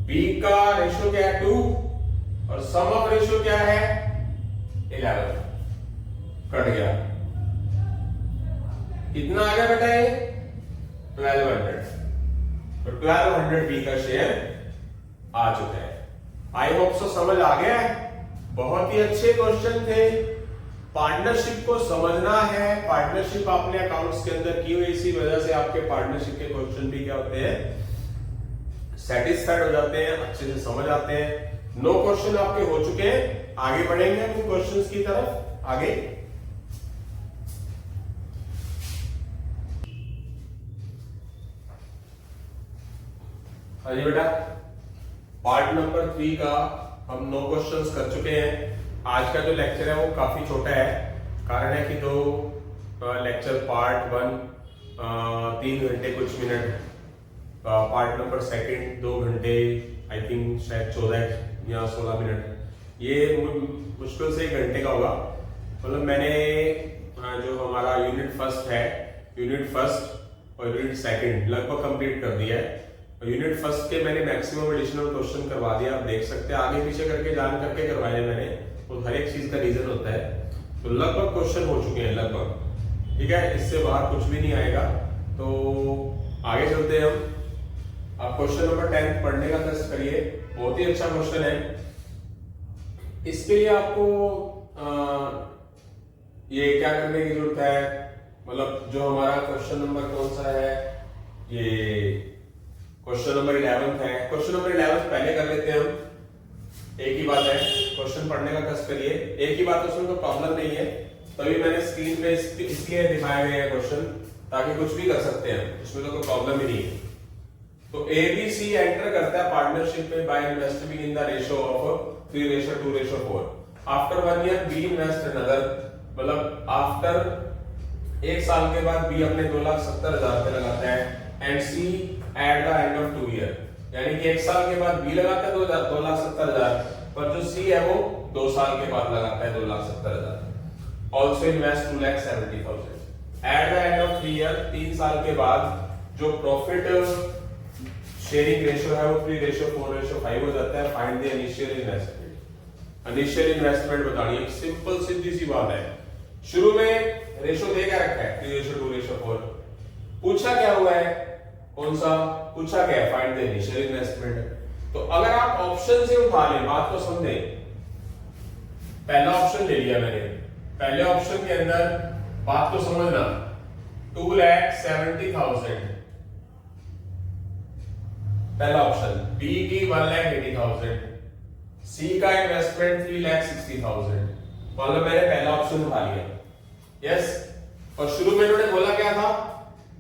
बी का रेशियो क्या है, 2, और सम ऑफ रेशियो क्या है, 11, कट गया, कितना आ गया बेटा ये, 1200, तो 1200 बी का शेयर आ चुका है। आई होप सो समझ आ गया है, बहुत ही अच्छे क्वेश्चन थे। पार्टनरशिप को समझना है, पार्टनरशिप आपने अकाउंट्स के अंदर की हुई, इसी वजह से आपके पार्टनरशिप के क्वेश्चन भी क्या होते हैं, सेटिस्फाइड हो जाते हैं, अच्छे से समझ आते हैं। 9 क्वेश्चन आपके हो चुके हैं, आगे बढ़ेंगे हम क्वेश्चंस की तरफ। आगे हाँ जी बेटा, पार्ट नंबर 3 का हम 9 क्वेश्चंस कर चुके हैं। आज का जो लेक्चर है वो काफी छोटा है, कारण है कि दो लेक्चर पार्ट 1 3 घंटे कुछ मिनट, पार्ट नंबर सेकंड 2 घंटे आई थिंक शायद 14 या 16 मिनट, ये मुश्किल से 1 घंटे का होगा। मतलब मैंने जो हमारा यूनिट फर्स्ट है, यूनिट फर्स्ट और यूनिट सेकंड लगभग कंप्लीट कर दिया है। यूनिट फर्स्ट के मैंने मैक्सिमम एडिशनल क्वेश्चन करवा दिया, आप देख सकते हैं, आगे पीछे करके जान करके करवाए मैंने, तो हर एक चीज का रीजन होता है। तो लगभग क्वेश्चन हो चुके हैं लगभग, ठीक है, इससे बाहर कुछ भी नहीं आएगा। तो आगे चलते हैं हम। आप क्वेश्चन नंबर 10 पढ़ने का टेस्ट करिए, बहुत ही अच्छा क्वेश्चन है। इसके लिए आपको ये क्या करने की जरूरत है, मतलब जो हमारा क्वेश्चन नंबर कौन सा है, ये क्वेश्चन नंबर 11 है। क्वेश्चन नंबर 11 पहले कर लेते हैं हम, एक ही बात है, क्वेश्चन पढ़ने का कष्ट करिए, एक ही बात, उसमें कोई प्रॉब्लम नहीं है। तभी मैंने स्क्रीन पे इसलिए दिखाए गए हैं क्वेश्चन, ताकि कुछ भी कर सकते हैं, उसमें तो कोई प्रॉब्लम ही नहीं है। तो ABC एंटर करता है पार्टनरशिप में by investing in the ratio of 3:2:4। After 1 year B invest another, मतलब आफ्टर 1 साल के बाद बी अपने 2,70,000 रुपए लगाता है and C at the end of 2 year, यानी कि 1 साल के बाद बी लगाता है 2,70,000, पर जो सी है वो 2 साल के बाद लगाता है 2,70,000। Also invest 2,70,000 eight the end of 3 year, 3 साल के बाद जो प्रॉफिट शेयरिंग रेशियो है वो 3:4:5 हो जाता है। Find the initial investment. Initial investment बतानी है, सिंपल सीधी सी बात है। शुरू में रेशियो दे क्या रखा है 3:2:4, पूछा क्या हुआ है, कौन सा पूछा क्या है, फाइंड द इनिशियल इन्वेस्टमेंट। तो अगर आप ऑप्शन से उठा लें, बात को समझें, पहला ऑप्शन ले लिया मैंने, पहले ऑप्शन के अंदर बात को समझना, 2,70,000 पहला ऑप्शन, बी की 1,80,000, सी का इन्वेस्टमेंट 3,60,000, मतलब मैंने पहला ऑप्शन उठा लिया, यस। और शुरू में इन्होंने बोला क्या था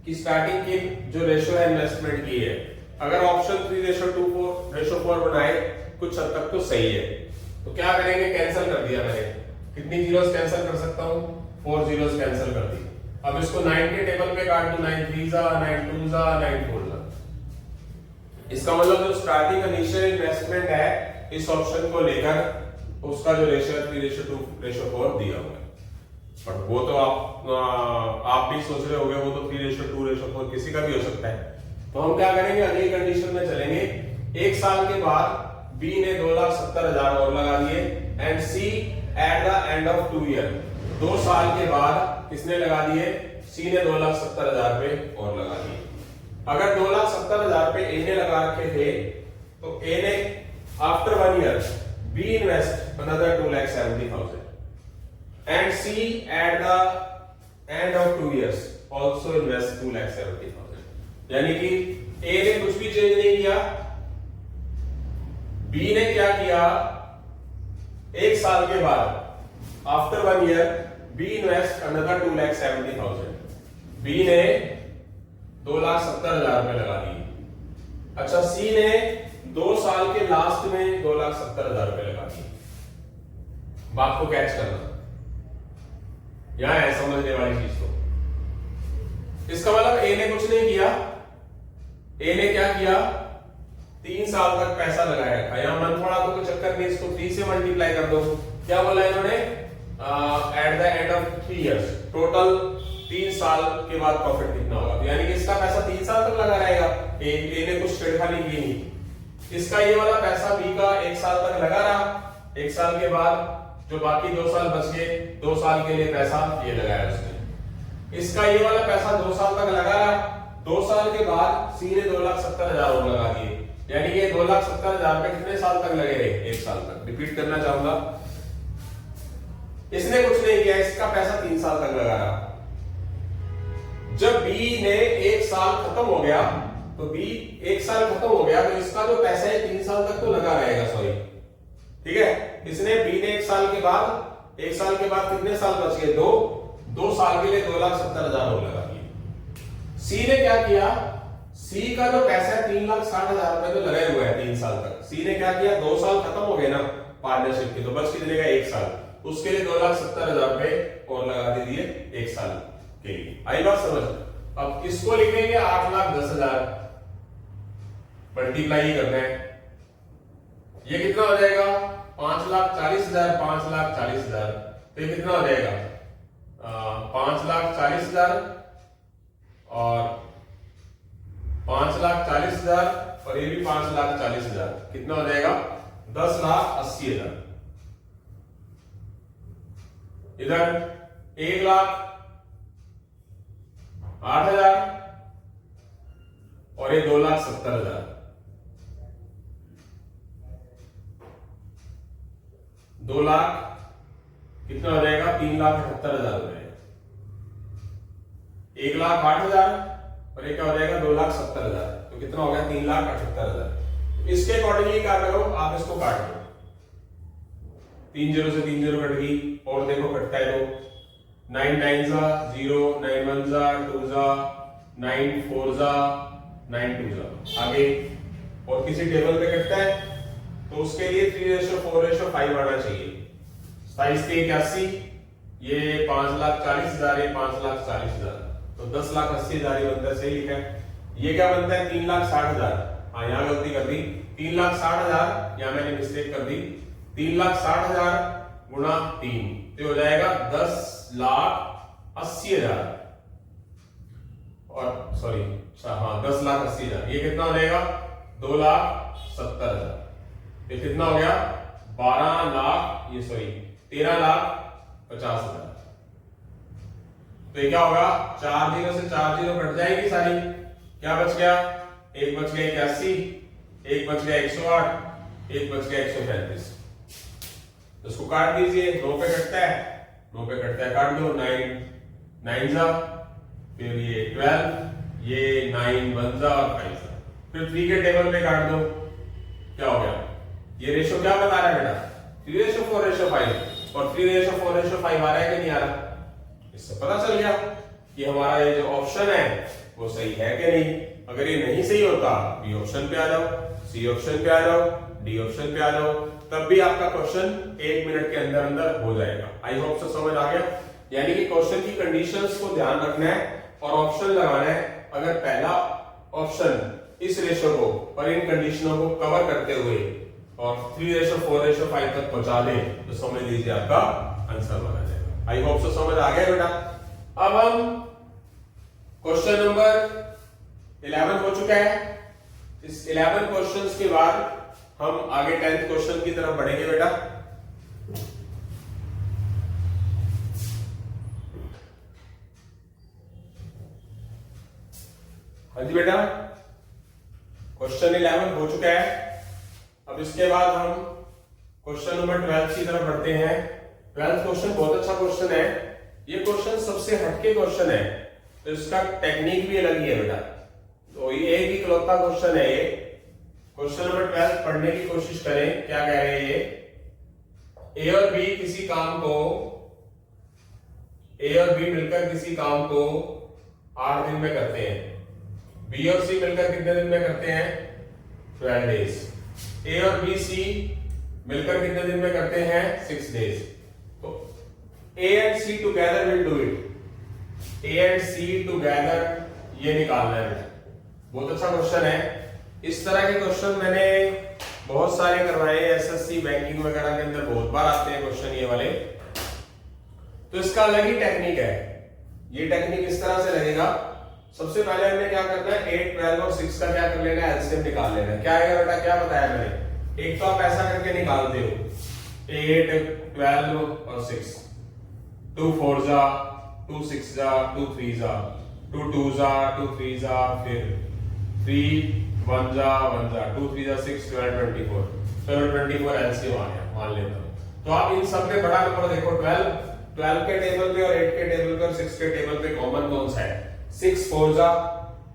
कि स्टार्टिंग की जो रेशियो है इन्वेस्टमेंट की है, अगर ऑप्शन 3:4 बनाए कुछ हद तक तो सही है। तो क्या करेंगे, कैंसिल कर दिया मैंने, कितनी जीरोस कैंसिल कर सकता हूं, 4 जीरोस कैंसिल कर दी। अब इसको 9 के टेबल पे काट दो, 9 3 जा 9 2 जा 9 4 जा। इसका मतलब जो स्टार्टिंग इनिशियल इन्वेस्टमेंट है इस ऑप्शन को लेकर, उसका जो रेशियो 3:4 दिया हुआ है। पर वो तो आप भी सोच रहे होंगे, वो तो 3:2:4 किसी का भी हो सकता है। तो हम क्या करेंगे, अगली कंडीशन में चलेंगे। 1 साल के बाद बी ने 2,70,000 और लगा दिए and C at the end of 2 year, 2 साल के बाद किसने लगा दिए, सी ने 2,70,000 रुपए और लगा दिए। अगर 2,70,000 रुपए ए ने लगा रखे थे, तो ए ने after 1 year B invest another 2,70,000 and C at the end of 2 years also invest 2,70,000, यानी कि A ने कुछ भी चेंज नहीं किया, B ने क्या किया, 1 साल के बाद after 1 year B invest another 2,70,000, B ने 2,70,000 रुपए लगा दिए। अच्छा, C ने 2 साल के लास्ट में 2,70,000 रुपए लगा दिए। बात को कैच करना, यहां है समझने वाली चीज। तो इसका मतलब ए ने कुछ नहीं किया, ए ने क्या किया, 3 साल तक पैसा लगाया रखा। यहां मन थोड़ा तो कोई चक्कर नहीं, इसको 3 से मल्टीप्लाई कर दो। क्या बोला इन्होंने, eight the end of 3 years, total 3 साल के बाद प्रॉफिट कितना होगा, तो यानी कि इसका पैसा 3 साल तक लगा रहेगा। ए ने कुछ छेड़खानी की नहीं। इसका ये वाला पैसा बी का 1 साल तक लगा रहा, 1 साल के बाद जो बाकी 2 साल बच गए, 2 साल के लिए पैसा ये लगाया उसने। इसका ये वाला पैसा 2 साल तक लगा रहा, 2 साल के बाद सी ने 2,70,000 और लगा दिए, यानी कि 2,70,000 रुपए कितने साल तक लगे रहे, 1 साल तक। रिपीट करना चाहूंगा, इसने कुछ नहीं किया, इसका पैसा 3 साल तक लगा रहा। जब बी ने 1 साल खत्म हो गया, तो बी 1 साल खत्म हो गया, तो इसका जो पैसा है 3 साल तक तो लगा रहेगा, सॉरी, ठीक है। इसने बी ने 1 साल के बाद कितने साल बच गए, 2 साल के लिए 2,70,000 और लगा दिए। सी ने क्या किया, सी का जो पैसा है 3,60,000 रुपए तो लगे हुए हैं 3 साल तक। सी ने क्या किया, 2 साल खत्म हो गए ना पार्टनरशिप के, तो बस कितने का 1 साल, उसके लिए 2,70,000 रुपए और लगा दीजिए 1 साल के लिए। आई बात समझ। अब इसको लिखेंगे 8,10,000, मल्टीप्लाई करना है, ये कितना हो जाएगा 5,40,000, 5,40,000, तो ये कितना हो जाएगा 5,40,000 और 5,40,000 और ये भी 5,40,000, कितना हो जाएगा 10,80,000। इधर 1,08,000 और ये 2,70,000, 2 लाख कितना हो जाएगा 3,78,000 हो जाएगा। 1,08,000 और ये क्या हो जाएगा 2,70,000, तो कितना हो गया 3,78,000। इसके अकॉर्डिंगली क्या करो, आप इसको काट दो, 3 0 से 3 0 कट गई, और देखो कटता है तो 9 9 0, 9 1 2, 9 4 9 2 आगे, और किसी टेबल पे कटता है तो उसके लिए 3:4:5 आना चाहिए। 27,81, ये 5,40,000, ये 5,40,000, तो 10,80,000 ये बनता है, सही लिखा है। ये क्या बनता है 3,60,000, हाँ यहाँ गलती कर दी, 3,60,000, यहाँ मैंने मिस्टेक कर दी, 3,60,000 गुणा 3 तो हो जाएगा 10,80,000, और सॉरी हाँ 10,80,000, ये कितना हो जाएगा 2,70,000, ये कितना हो गया 13,50,000। तो ये क्या होगा 4 0 से 4 0 कट जाएगी सारी, क्या बच गया, एक बच गया 81, एक बच गया 108, एक बच गया 135। तो इसको काट दीजिए, 9 पे कटता है, 9 पे कटता है, काट दो, 9 9 जा, फिर ये 12, ये 9 1 जा और 5 जा, फिर 3 के टेबल पे काट दो, क्या हो गया, ये रेशो क्या बता रहा है बेटा 3:4:5, और 3:4:5 आ रहा है कि नहीं आ रहा। इससे पता चल गया कि हमारा ये जो ऑप्शन है वो सही है कि नहीं। अगर ये नहीं सही होता बी ऑप्शन पे आ जाओ, सी ऑप्शन पे आ जाओ, डी ऑप्शन पे आ जाओ, तब भी आपका क्वेश्चन 1 मिनट के अंदर अंदर हो जाएगा। आई होप से समझ आ गया। यानी कि क्वेश्चन की कंडीशंस को ध्यान रखना है और ऑप्शन लगाना है। अगर पहला ऑप्शन इस रेशो को और इन कंडीशनों को कवर करते हुए और 3:4:5 तक पहुंचा दे तो समझ लीजिए आपका आंसर बना जाएगा। आई होप से समझ आ गया बेटा। अब हम क्वेश्चन नंबर 11 हो चुका है। इस 11 क्वेश्चंस के बाद हम आगे 10th क्वेश्चन की तरफ बढ़ेंगे बेटा। हाँ जी बेटा, क्वेश्चन 11 हो चुका है। अब इसके बाद हम क्वेश्चन नंबर 12 की तरफ बढ़ते हैं। 12th क्वेश्चन बहुत अच्छा क्वेश्चन है। ये क्वेश्चन सबसे हटके क्वेश्चन है, तो इसका टेक्निक भी अलग ही है बेटा। तो ये एक ही इकलौता क्वेश्चन है। ये क्वेश्चन नंबर 12 पढ़ने की कोशिश करें। क्या कह रहे हैं ये, ए और बी किसी काम को, ए और बी मिलकर किसी काम को 8 दिन में करते हैं। बी और सी मिलकर कितने दिन में करते हैं 12 डेज। ए और बी सी मिलकर कितने दिन में करते हैं 6 डेज। तो A and C together will do it. A and C together ये निकालना है। बहुत अच्छा क्वेश्चन है। इस तरह के क्वेश्चन मैंने बहुत सारे करवाए, एसएससी बैंकिंग वगैरह के अंदर बहुत बार आते हैं क्वेश्चन ये वाले। तो इसका अलग ही टेक्निक है। ये टेक्निक इस तरह से लगेगा। सबसे पहले हमें क्या करना है, 8, 12 और 6 का क्या कर लेना है, एलसीएम निकाल लेना है। क्या आएगा बेटा, क्या बताया मैंने, एक तो आप ऐसा करके निकालते हो 8, 12 और 6, 2 4 जा, 2 6 जा, 2 3 जा, 2 2 जा, 2 3 जा, फिर 3 1 जा, 1 जा, 2 3 जा 6, 12 24, 24 एलसीएम आ गया, मान लेता हूं। तो आप इन सब में बड़ा नंबर देखो 12 के टेबल पे और 8 के टेबल पे और 6 के टेबल पे कॉमन कौन सा है, 6 4 जा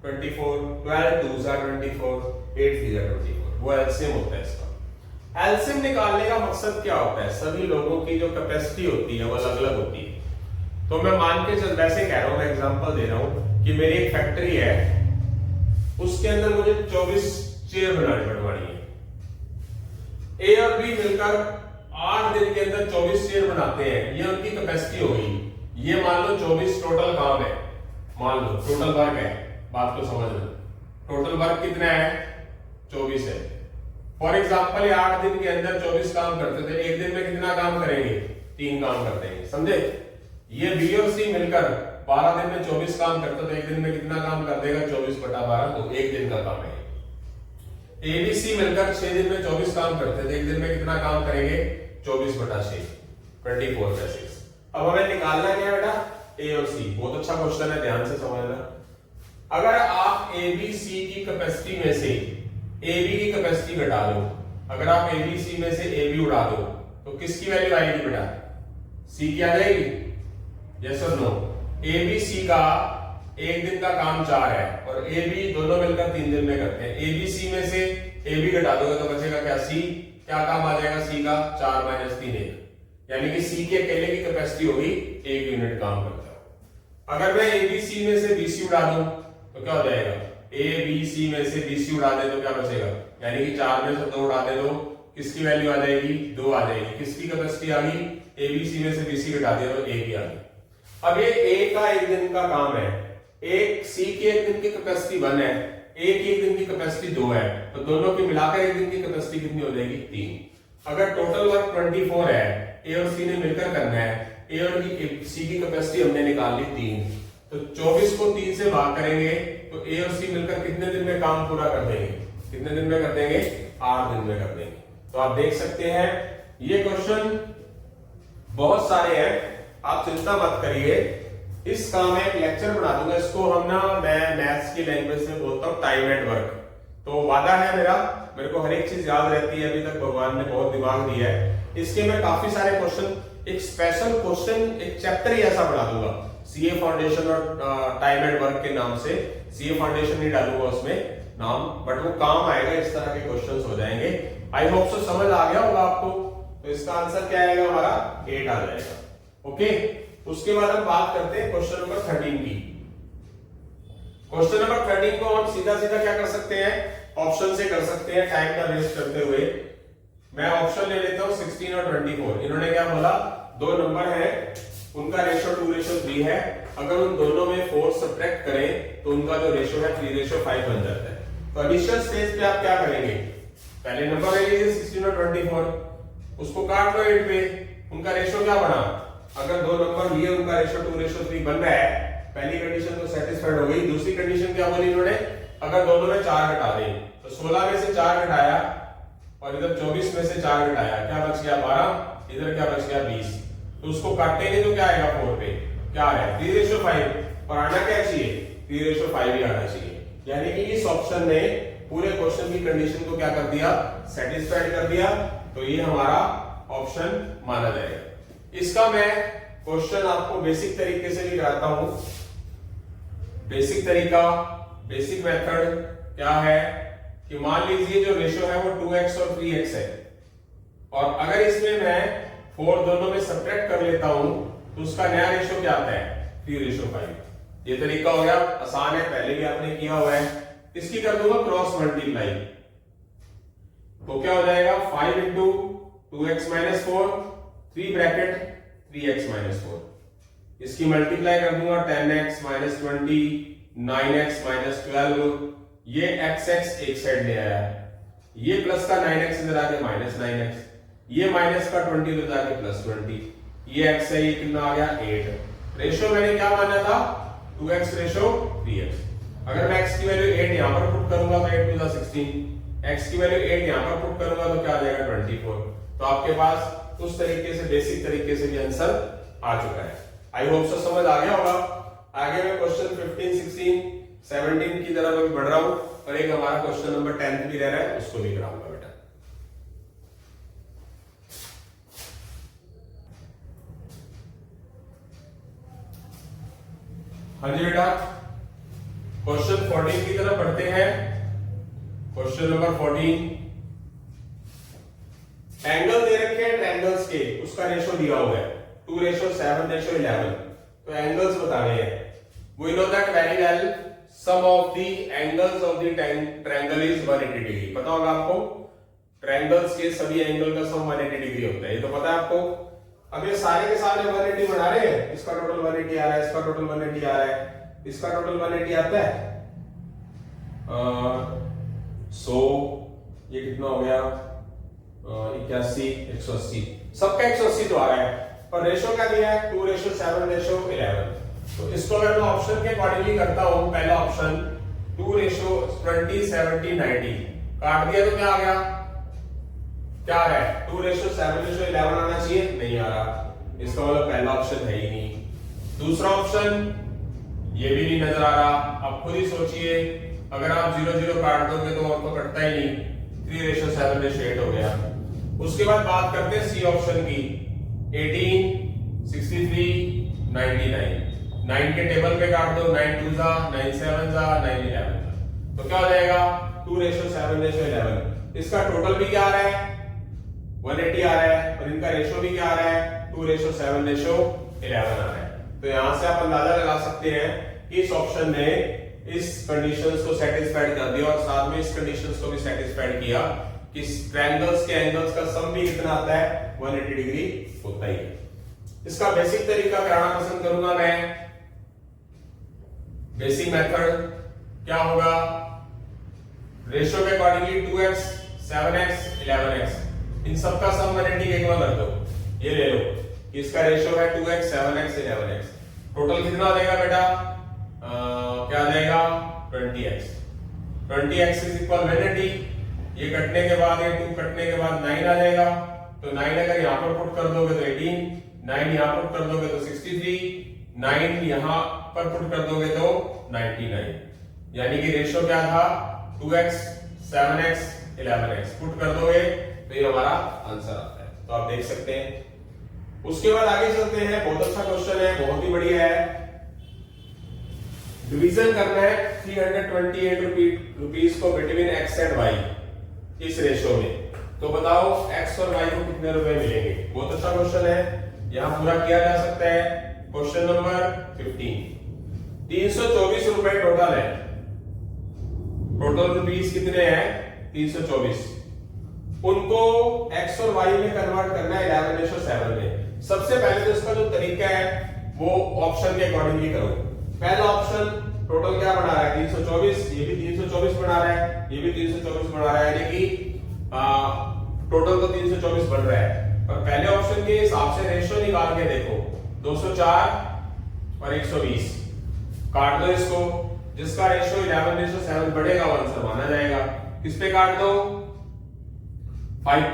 24, 12 2 जा 24, 8 3 जा 24, वो एलसीएम होता है इसका। एलसीएम निकालने का मकसद क्या होता है, सभी लोगों की जो कैपेसिटी होती है वो अलग अलग होती है। तो मैं मान के चल वैसे कह रहा हूं, मैं एग्जांपल दे रहा हूं कि मेरी एक फैक्ट्री है उसके अंदर मुझे 24 चेयर बनवानी है। ए और बी मिलकर 8 दिन के अंदर 24 चेयर बनाते हैं, ये उनकी कैपेसिटी होगी। ये मान लो 24 टोटल काम है, मान लो टोटल वर्क है, बात को समझ लो। टोटल वर्क कितना है? 24 है। फॉर एग्जांपल 8 दिन के अंदर 24 काम करते थे, एक दिन में कितना काम करेंगे? 3 काम करते हैं, समझे? ये बी और सी मिलकर 12 दिन में 24 काम करते थे, एक दिन में कितना काम कर देगा? 24/12, तो एक दिन का काम है। एबीसी मिलकर 6 दिन में 24 काम करते थे, एक दिन में कितना काम करेंगे? 24/6, 24/6। अब हमें निकालना क्या है बेटा? ए और सी। बहुत अच्छा क्वेश्चन है, ध्यान से समझना। अगर आप एबीसी की कैपेसिटी में से एबी की कैपेसिटी घटा दो, अगर आप एबीसी में से एबी उड़ा दो, तो किसकी वैल्यू आएगी बेटा? सी की आ जाएगी? यस और नो? एबीसी का एक दिन का काम 4 है और एबी दोनों मिलकर 3 दिन में करते हैं। एबीसी में से एबी घटा दोगे तो बचेगा क्या? सी। क्या काम आ जाएगा सी का? 4 - 3 1, यानी कि सी के अकेले की कैपेसिटी होगी 1 यूनिट काम करता है। अगर मैं एबीसी में से बीसी उड़ा दूं तो क्या हो जाएगा? ए बी सी में से बीसी उड़ा दे तो क्या बचेगा? यानी कि 4 में से 2 उड़ा दे तो किसकी वैल्यू आ जाएगी? 2 आ जाएगी। किसकी कैपेसिटी आ गई? ए बी सी में से बीसी घटा दिया तो ए की आ गई। अब ये ए का एक दिन का काम है, एक सी की एक दिन की कैपेसिटी 1 है, ए की एक दिन की कैपेसिटी 2 है, तो दोनों की मिलाकर एक दिन की कैपेसिटी कितनी हो जाएगी? 3। अगर टोटल वर्क 24 है, ए और सी ने मिलकर करना है, ए और सी की कैपेसिटी हमने निकाल ली 3, तो 24 को 3 से भाग करेंगे तो ए और सी मिलकर कितने दिन में काम पूरा कर देंगे? कितने दिन में कर देंगे? 8 दिन में कर देंगे। तो आप देख सकते हैं ये क्वेश्चन बहुत सारे हैं, आप चिंता मत करिए। इसका मैं एक लेक्चर बना दूंगा, इसको हम ना, मैं मैथ्स की लैंग्वेज में बोलता हूँ टाइम एंड वर्क। तो वादा है मेरा, मेरे को हर एक चीज याद रहती है, अभी तक भगवान ने बहुत दिमाग दिया है। इसके मैं काफी सारे क्वेश्चन, एक स्पेशल क्वेश्चन, एक चैप्टर ही ऐसा बना दूंगा, सीए फाउंडेशन और टाइम एंड वर्क के नाम से। सीए फाउंडेशन नहीं डालूंगा उसमें नाम, बट वो काम आएगा, इस तरह के क्वेश्चंस हो जाएंगे। आई होप सो समझ आ गया होगा आपको। तो इसका आंसर क्या आएगा हमारा? 8 आ जाएगा। ओके, उसके बाद हम बात करते हैं क्वेश्चन नंबर 13 की। क्वेश्चन नंबर 13 को हम सीधा सीधा क्या कर सकते हैं? ऑप्शन से कर सकते हैं, टाइम का वेस्ट करते हुए। मैं ऑप्शन ले लेता हूं 16 और 24। इन्होंने क्या बोला? 2 नंबर है, उनका रेशो 2:3 है। अगर उन दोनों में 4 सब्ट्रैक्ट करें तो उनका जो रेशो है 3:5 बन जाता है। तो इनिशियल स्टेज पे आप क्या करेंगे? पहले नंबर ले लीजिए 16 और 24, उसको काट लो 8 पे, उनका रेशो क्या बना? अगर 2 नंबर लिए उनका रेशो 2:3 बन रहा है, पहली कंडीशन तो सेटिस्फाइड हो गई। दूसरी कंडीशन क्या बोली इन्होंने? अगर दोनों में 4 घटा दें, तो 16 में से 4 घटाया और इधर 24 में से 4 घटाया, क्या बच गया? 12। इधर क्या बच गया? 20। तो उसको काटेंगे तो क्या आएगा? 4 पे क्या आ रहा है? 3:5। और आना क्या चाहिए? 3:5 ही आना चाहिए। यानी कि इस ऑप्शन ने पूरे क्वेश्चन की कंडीशन को क्या कर दिया? सेटिस्फाइड कर दिया। तो ये हमारा ऑप्शन माना जाएगा। इसका मैं क्वेश्चन आपको बेसिक तरीके से भी कराता हूं। बेसिक तरीका, बेसिक मेथड क्या है कि मान लीजिए जो रेशो है वो 2x और 3x है, और अगर इसमें मैं 4 दोनों में सब्ट्रैक्ट कर लेता हूं तो उसका नया रेशो क्या आता है? 3:5। ये तरीका हो गया, आसान है, पहले भी आपने किया हुआ है। इसकी कर दूंगा क्रॉस मल्टीप्लाई, तो क्या हो जाएगा? 5 × 2x - 4, 3 ब्रैकेट 3x - 4। इसकी मल्टीप्लाई कर दूंगा 10x - 20, 9x - 12। ये x एक साइड ले आया, ये प्लस का 9x इधर आके -9x, ये माइनस का 20 इधर जाके +20, ये x है, ये कितना आ गया? 8। रेशो मैंने क्या माना था? 2x ratio 3x। अगर मैं x की वैल्यू 8 यहां पर पुट करूंगा तो 8 × 16, x की वैल्यू 8 यहां पर पुट करूंगा तो क्या आ जाएगा? 24। तो आपके पास उस तरीके से, बेसिक तरीके से भी आंसर आ चुका है। आई होप सो समझ आ गया होगा। आगे मैं क्वेश्चन 15, 16, 17 की तरफ बढ़ रहा हूं, और एक हमारा क्वेश्चन नंबर 10 भी रह रहा है, उसको भी कराऊंगा बेटा। हाँ जी बेटा, क्वेश्चन 14 की तरफ बढ़ते हैं। क्वेश्चन नंबर 14, एंगल दे रखे हैं ट्रायंगल्स के, उसका रेशो दिया हुआ है 2:7:11। तो एंगल्स बताने हैं। We know that very well sum of the angles of the triangle is 180 degree. पता होगा आपको ट्रायंगल्स के सभी एंगल का सम 180 डिग्री होता है, ये तो पता है आपको। अब ये सारे के सारे 180 बना रहे हैं, इसका टोटल 180 आ रहा है, इसका टोटल 180 आ रहा है, इसका टोटल 180 आता है। सो ये कितना हो गया 81 180, सबका 180 तो आ रहा है, पर रेशो क्या दिया है 2:7:11। तो इसको अगर मैं ऑप्शन के अकॉर्डिंगली करता हूं, पहला ऑप्शन 2:20:70:90 काट दिया तो क्या आ गया, क्या है 2:7:11 आना चाहिए, नहीं आ रहा, इसका मतलब पहला ऑप्शन है ही नहीं। दूसरा ऑप्शन ये भी नहीं नजर आ रहा। अब खुद ही सोचिए, अगर आप 0 काट दोगे तो और तो कटता ही नहीं, 3:7:8 हो गया। उसके बाद बात करते हैं सी ऑप्शन की, 18 63 99, 9 के टेबल पे काट दो, 9 2 जा 9 7 जा 9 11, तो क्या हो जाएगा 2:7:11। इसका टोटल भी क्या आ रहा है 180 आ रहा है, और इनका रेशो भी क्या आ रहा है 2:7:11 आ रहा है। तो यहां से आप अंदाजा लगा सकते हैं कि इस ऑप्शन ने इस कंडीशंस को सेटिस्फाइड कर दिया, और साथ में इस कंडीशंस को भी सेटिस्फाइड किया कि ट्रायंगल्स के एंगल्स का सम भी कितना आता है 180 डिग्री होता ही है। इसका बेसिक तरीका कराना पसंद करूंगा मैं। बेसिक मेथड क्या होगा, रेशियो के अकॉर्डिंगली 2x 7x 11x, इन सबका सम 180 के इक्वल कर दो। ये ले लो, इसका रेशियो है 2x 7x 11x, टोटल कितना आ जाएगा बेटा, क्या आ जाएगा 20x। 20x इज इक्वल 180, ये कटने के बाद, ये 2 कटने के बाद 9 आ जाएगा, तो 9 अगर यहां पर पुट कर दोगे तो 18, 9 यहां पुट कर दोगे तो 63, 9 यहां पर पुट कर दोगे तो 99, यानी कि रेशियो क्या था 2x 7x 11x, पुट कर दोगे तो ये हमारा आंसर आता है। तो आप देख सकते हैं। उसके बाद आगे चलते हैं, बहुत अच्छा क्वेश्चन है, बहुत ही बढ़िया है। डिवीजन करना है 328 रुपीस को बिटवीन x एंड y इस रेशो में, तो बताओ x और y को कितने रुपए मिलेंगे। बहुत अच्छा क्वेश्चन है, यहां पूरा किया जा सकता है। क्वेश्चन नंबर 15, 324 रुपए टोटल है, टोटल रुपीस कितने हैं 324, उनको x और y में कन्वर्ट करना है 11:7 में। सबसे पहले तो इसका जो तरीका है वो ऑप्शन के अकॉर्डिंगली करो। पहला ऑप्शन टोटल क्या बना रहा है 324, ये भी 324 बना रहा है, ये भी 324 बना रहा है, यानी कि टोटल तो 324 बन रहा है। पर पहले ऑप्शन के हिसाब से रेशियो निकाल के देखो, 204 और 120, काट दो इसको, जिसका रेशियो 11:7 बढ़ेगा वो आंसर माना जाएगा। किस पे काट दो 4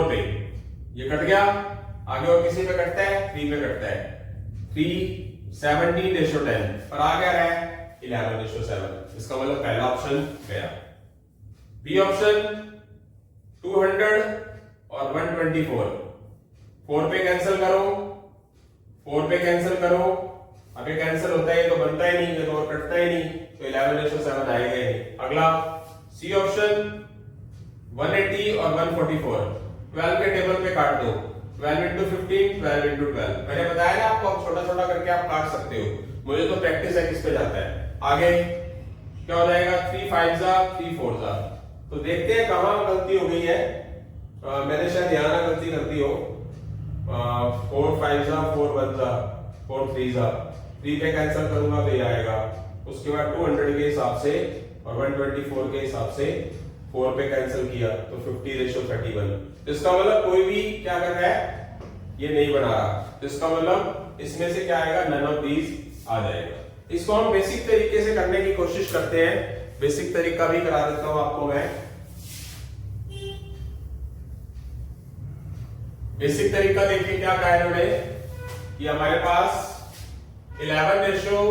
पे, ये कट गया, आगे और किसी पे कटता है 3 पे कटता है, 3 17:10 और आ गया है 11:7, इसका मतलब पहला ऑप्शन गया। बी ऑप्शन 200 और 124, 4 पे कैंसिल करो, 4 पे कैंसिल करो, अब ये कैंसिल होता है तो बनता ही नहीं, ये तो और कटता ही नहीं, तो 11:7 आएगा ही नहीं। अगला सी ऑप्शन 180 और 144, 12 के टेबल पे काट दो, 12 into 15, 12 into 12, मैंने बताया ना आपको, आप छोटा छोटा करके आप काट सकते हो, मुझे तो प्रैक्टिस है किस पे जाता है। आगे क्या हो जाएगा 3 5 जा 3 4 जा, तो देखते हैं कहां गलती हो गई है। मैंने शायद यहाँ ना गलती कर दी हो, 4 5 जा 4 1 जा 4 3 जा, 3 पे कैंसिल करूंगा तो ये आएगा। उसके बाद 200 के हिसाब से और 124 के हिसाब से 4 पे कैंसिल किया तो 50:31, इसका मतलब कोई भी क्या कर रहा है ये नहीं बना रहा, तो इसका मतलब इसमें से क्या आएगा नन ऑफ दीज आ जाएगा। इसको हम बेसिक तरीके से करने की कोशिश करते हैं, बेसिक तरीका भी करा देता हूं आपको मैं। बेसिक तरीका देखिए क्या कहा है इन्होंने कि हमारे पास 11 रेशियो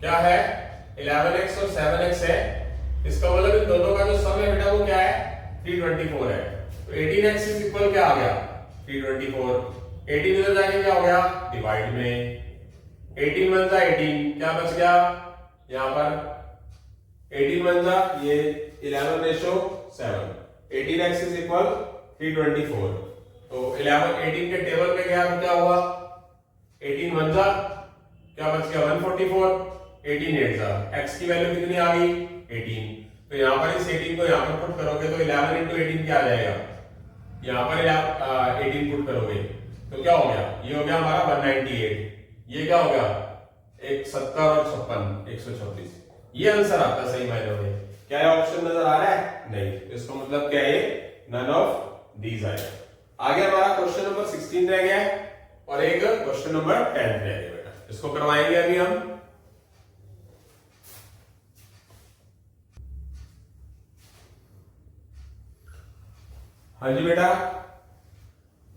क्या है 11x और 7x है, इसका मतलब इन दोनों का जो सम है बेटा वो क्या है 324 है, तो 18x इज इक्वल क्या आ गया 324, 18 इधर जाके क्या हो गया डिवाइड में, 18 1 जा 18, क्या बच गया यहां पर 18 1 जा ये 11:7, 18x इज इक्वल 324, तो 18 के टेबल पे गया तो क्या हुआ 18 1 जा क्या बच गया 144, 18 8 जा, x की वैल्यू कितनी आ गई 18। तो यहाँ पर इस 18 को यहाँ पर पुट करोगे तो 11 इंटू 18 क्या आ जाएगा, यहाँ पर 18 पुट करोगे तो क्या हो गया, ये हो गया हमारा 198, ये क्या हो गया 170 और 56 136। ये आंसर आपका सही मायने में। क्या है ऑप्शन नजर आ रहा है, नहीं, इसको मतलब क्या है, नन ऑफ दीज आएगा। आगे हमारा क्वेश्चन नंबर 16 रह गया है और एक क्वेश्चन नंबर 10 रह गया बेटा, इसको करवाएंगे अभी हम। हाँ जी बेटा,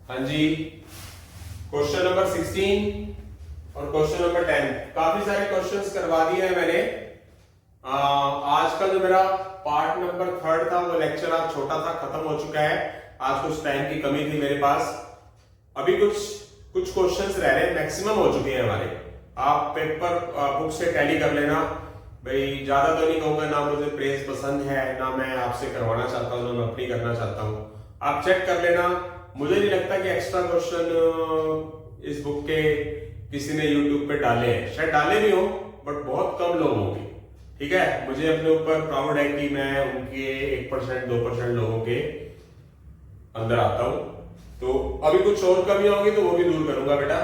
हाँ जी, क्वेश्चन नंबर 16 और क्वेश्चन नंबर 10, काफी सारे क्वेश्चंस करवा दिए हैं मैंने। आज का जो मेरा पार्ट नंबर 3 था वो लेक्चर आज छोटा था, खत्म हो चुका है। आज कुछ टाइम की कमी थी मेरे पास, अभी कुछ क्वेश्चंस रह रहे हैं, मैक्सिमम हो चुके हैं हमारे। आप पेपर बुक से टैली कर लेना भाई, ज्यादा तो नहीं कहूंगा, ना मुझे प्रेस पसंद है, ना मैं आपसे करवाना चाहता हूँ, ना मैं अपनी करना चाहता हूँ। आप चेक कर लेना, मुझे नहीं लगता कि एक्स्ट्रा क्वेश्चन इस बुक के किसी ने यूट्यूब पे डाले हैं, शायद डाले भी हो बट बहुत कम लोग होंगे। ठीक है, मुझे अपने ऊपर प्राउड है कि मैं उनके 1% 2% लोगों के अंदर आता हूं। तो अभी कुछ और कमी होगी तो वो भी दूर करूंगा बेटा।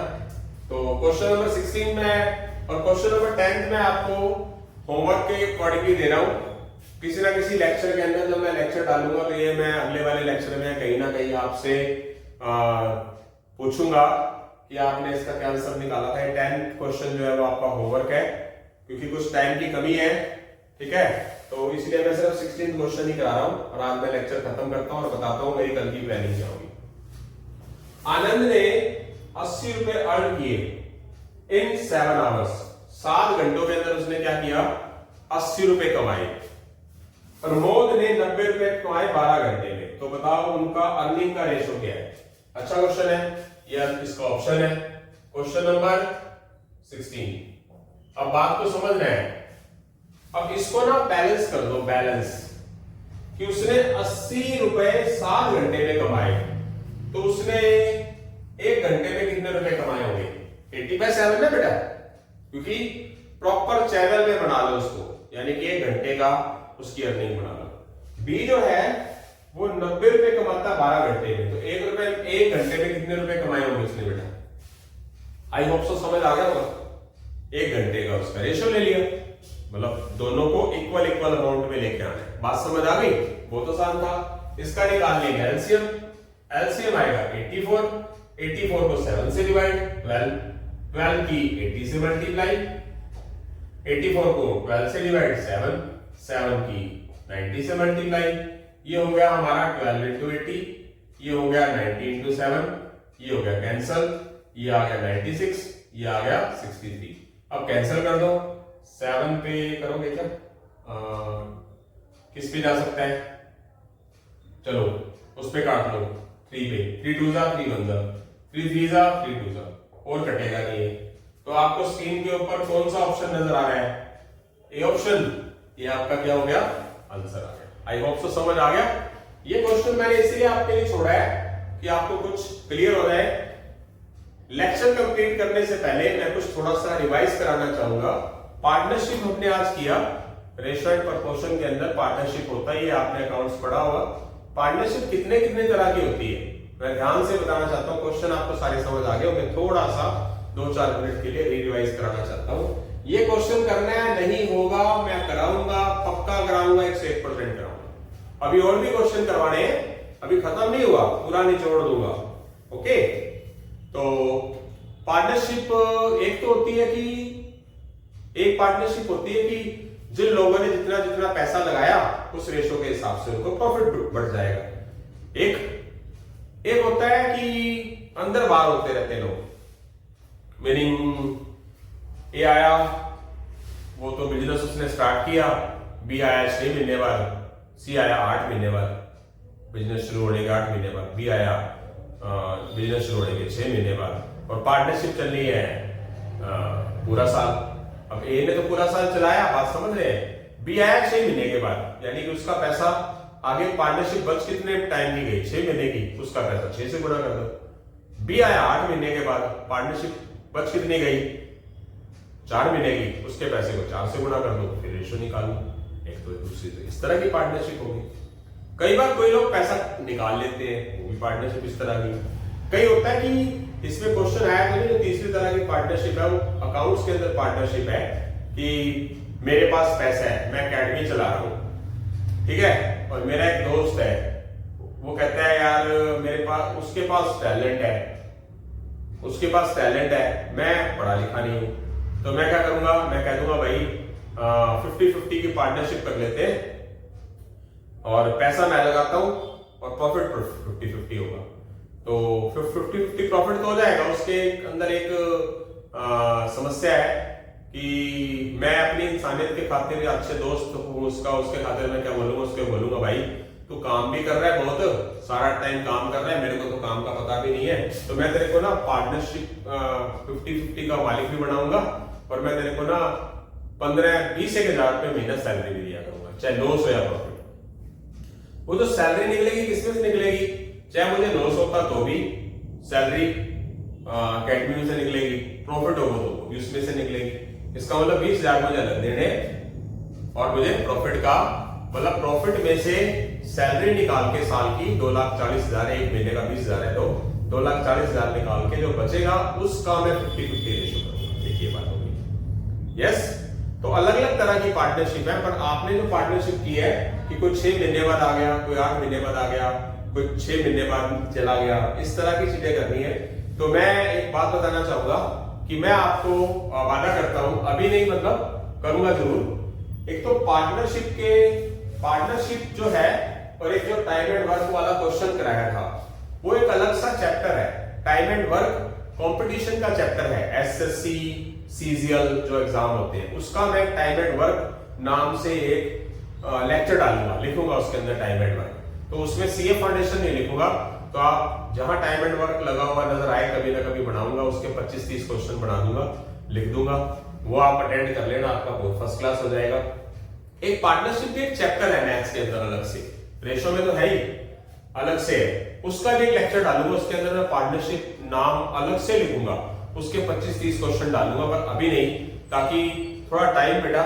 तो क्वेश्चन नंबर 16 में और क्वेश्चन नंबर 10 में आपको होमवर्क के अकॉर्डिंगली दे रहा हूं। किसी ना किसी लेक्चर के अंदर जब मैं लेक्चर डालूंगा तो ये मैं अगले वाले लेक्चर में कहीं ना कहीं आपसे पूछूंगा कि आपने इसका क्या आंसर निकाला था। 10 क्वेश्चन जो है वो आपका होमवर्क है, क्योंकि कुछ टाइम की कमी है। ठीक है, तो इसलिए मैं सिर्फ 16 क्वेश्चन ही करा रहा हूं और आज मैं लेक्चर खत्म करता हूं और बताता हूं मेरी कल की प्लानिंग क्या होगी। आनंद ने 80 रुपए अर्न किए इन 7 आवर्स, 7 घंटों के अंदर उसने क्या किया, 80 रुपए कमाए। प्रमोद ने 90 रुपए कमाए 12 घंटे में, तो बताओ उनका अर्निंग का रेशो क्या है। अच्छा क्वेश्चन है, यह इसका ऑप्शन है क्वेश्चन नंबर 16। अब बात को समझना है, अब इसको ना बैलेंस कर दो, बैलेंस कि उसने 80 रुपए 7 घंटे में कमाए, तो उसने 1 घंटे में कितने रुपए कमाए होंगे, 80/7 ना बेटा, क्योंकि प्रॉपर चैनल में बना लो उसको, यानी कि 1 घंटे का उसकी अर्निंग बना लो। बी जो है वो 90 रुपए कमाता 12 घंटे में, तो 1 घंटे में कितने रुपए कमाए होंगे उसने बेटा। आई होप सो समझ आ गया होगा। 1 घंटे का उसका रेशो ले लिया, मतलब दोनों को इक्वल अमाउंट में लेके आना है। बात समझ आ गई, बहुत आसान था। इसका निकाल लेंगे एलसीएम, एलसीएम आएगा 84 को 7 से डिवाइड, 12 की 80 से मल्टीप्लाई, 84 को 12 से डिवाइड 7 की 90 से मल्टीप्लाई, ये हो गया हमारा 12 इंटू 80, ये हो गया 90 इंटू 7, ये हो गया कैंसल, ये आ गया 96, ये आ गया 63। अब कैंसिल कर दो, 7 पे करोगे क्या, किस पे जा सकता है, चलो उस पे काट लो, 3 पे, 3 2 जा 3 1 जा, 3 3 जा 3 2 जा, और कटेगा नहीं। तो आपको स्क्रीन के ऊपर कौन सा ऑप्शन नजर आ रहा है, ए ऑप्शन, ये आपका क्या हो गया, आंसर आ गया। आई होप सो समझ आ गया। ये क्वेश्चन मैंने इसलिए आपके लिए छोड़ा है कि आपको कुछ क्लियर हो जाए। लेक्चर कंप्लीट करने से पहले मैं कुछ थोड़ा सा रिवाइज कराना चाहूंगा। पार्टनरशिप हमने आज किया, रेशो एंड प्रपोर्शन के अंदर पार्टनरशिप होता है, ये आपने अकाउंट्स पढ़ा होगा। पार्टनरशिप कितने कितने तरह की होती है, मैं ध्यान से बताना चाहता हूँ। क्वेश्चन आपको सारे समझ आ गए होंगे, थोड़ा सा 2-4 मिनट के लिए रिवाइज कराना चाहता हूँ। ये क्वेश्चन करना है, नहीं होगा मैं कराऊंगा, पक्का कराऊंगा, 101% कराऊंगा। अभी और भी क्वेश्चन करवाने हैं, अभी खत्म नहीं हुआ, पूरा निचोड़ दूंगा। ओके, तो पार्टनरशिप एक तो होती है कि एक पार्टनरशिप होती है कि जिन लोगों ने जितना जितना पैसा लगाया उस रेशो के हिसाब से उनको प्रॉफिट बढ़ जाएगा। एक होता है कि अंदर बाहर होते रहते लोग, मीनिंग ए आया, वो तो बिजनेस उसने स्टार्ट किया, बी आया 6 महीने बाद, सी आया 8 महीने बाद, बिजनेस शुरू होने के 8 महीने बाद, बी आया बिजनेस शुरू होने के 6 महीने बाद, और पार्टनरशिप चल रही है पूरा साल। अब ए ने तो पूरा साल चलाया, बात समझ रहे हैं, बी आया 6 महीने के बाद, यानी कि उसका पैसा आगे पार्टनरशिप बच कितने टाइम की गई, 6 महीने की, उसका पैसा 6 से गुणा कर दो। बी आया 8 महीने के बाद, पार्टनरशिप बच कितनी गई, 4 मिलेगी, उसके पैसे को 4 से गुणा कर दो, फिर रेशो निकालो। एक तो दूसरी, तो इस तरह की पार्टनरशिप होगी। कई बार कोई लोग पैसा निकाल लेते हैं, वो भी पार्टनरशिप इस तरह की। कई होता है कि इसमें क्वेश्चन आया था जो तीसरी तरह की पार्टनरशिप है, वो अकाउंट्स के अंदर पार्टनरशिप है कि मेरे पास पैसा है, मैं अकेडमी चला रहा हूं, ठीक है, और मेरा एक दोस्त है, वो कहता है यार मेरे पास, उसके पास टैलेंट है, मैं पढ़ा लिखा नहीं हूं, तो मैं क्या करूंगा, मैं कह दूंगा भाई 50-50 की पार्टनरशिप कर लेते हैं, और पैसा मैं लगाता हूं और प्रॉफिट 50-50 होगा। तो 50-50 प्रॉफिट तो हो जाएगा। उसके अंदर एक समस्या है कि मैं अपनी इंसानियत के खातिर अच्छे दोस्त हूँ उसके खातिर मैं क्या बोलूंगा, उसके बोलूंगा भाई तू काम भी कर रहा है, बहुत सारा टाइम काम कर रहा है, मेरे को तो काम का पता भी नहीं है, तो मैं तेरे को ना पार्टनरशिप 50-50 का मालिक भी बनाऊंगा, और मैं तेरे को ना 15-20 हजार रुपये महीना सैलरी भी दिया करूंगा, चाहे लॉस हो या प्रॉफिट। वो तो सैलरी निकलेगी किसमें से निकलेगी, चाहे मुझे लॉस होता तो भी सैलरी अकेडमी से निकलेगी, प्रॉफिट होगा तो भी उसमें से निकलेगी। इसका मतलब 20,000 मुझे अलग देने, और मुझे प्रॉफिट का मतलब प्रॉफिट में से सैलरी निकाल के साल की 2,40,000 है, एक महीने का 20,000 है, तो 2,40,000 निकाल के जो बचेगा उसका मैं 50-50 रेशो करूंगा। देखिए बात होगी। यस, तो अलग अलग तरह की पार्टनरशिप है, पर आपने जो पार्टनरशिप की है कि कोई 6 महीने बाद आ गया, कोई 8 महीने बाद आ गया, कोई 6 महीने बाद चला गया, इस तरह की चीजें करनी है। तो मैं एक बात बताना चाहूंगा कि मैं आपको वादा करता हूं, अभी नहीं मतलब करूंगा जरूर। एक तो पार्टनरशिप जो है, और एक जो टाइम एंड वर्क वाला क्वेश्चन कराया था, वो एक अलग सा चैप्टर है। टाइम एंड वर्क कंपटीशन का चैप्टर है, एसएससी सीजीएल जो एग्जाम होते हैं, उसका मैं टाइम एंड वर्क नाम से एक लेक्चर डालूंगा, लिखूंगा उसके अंदर टाइम एंड वर्क। तो उसमें सीए फाउंडेशन नहीं लिखूंगा, तो आप जहां टाइम एंड वर्क लगा हुआ नजर आए कभी ना कभी बनाऊंगा, उसके 25-30 क्वेश्चन बना दूंगा, लिख दूंगा, वो आप अटेंड कर लेना, आपका बहुत फर्स्ट क्लास हो जाएगा। एक पार्टनरशिप भी एक चैप्टर है मैथ्स के अंदर अलग से, रेशो में तो है ही, अलग से है, उसका भी एक लेक्चर डालूंगा, उसके अंदर मैं पार्टनरशिप नाम अलग से लिखूंगा, उसके 25-30 क्वेश्चन डालूंगा, पर अभी नहीं, ताकि थोड़ा टाइम बेटा,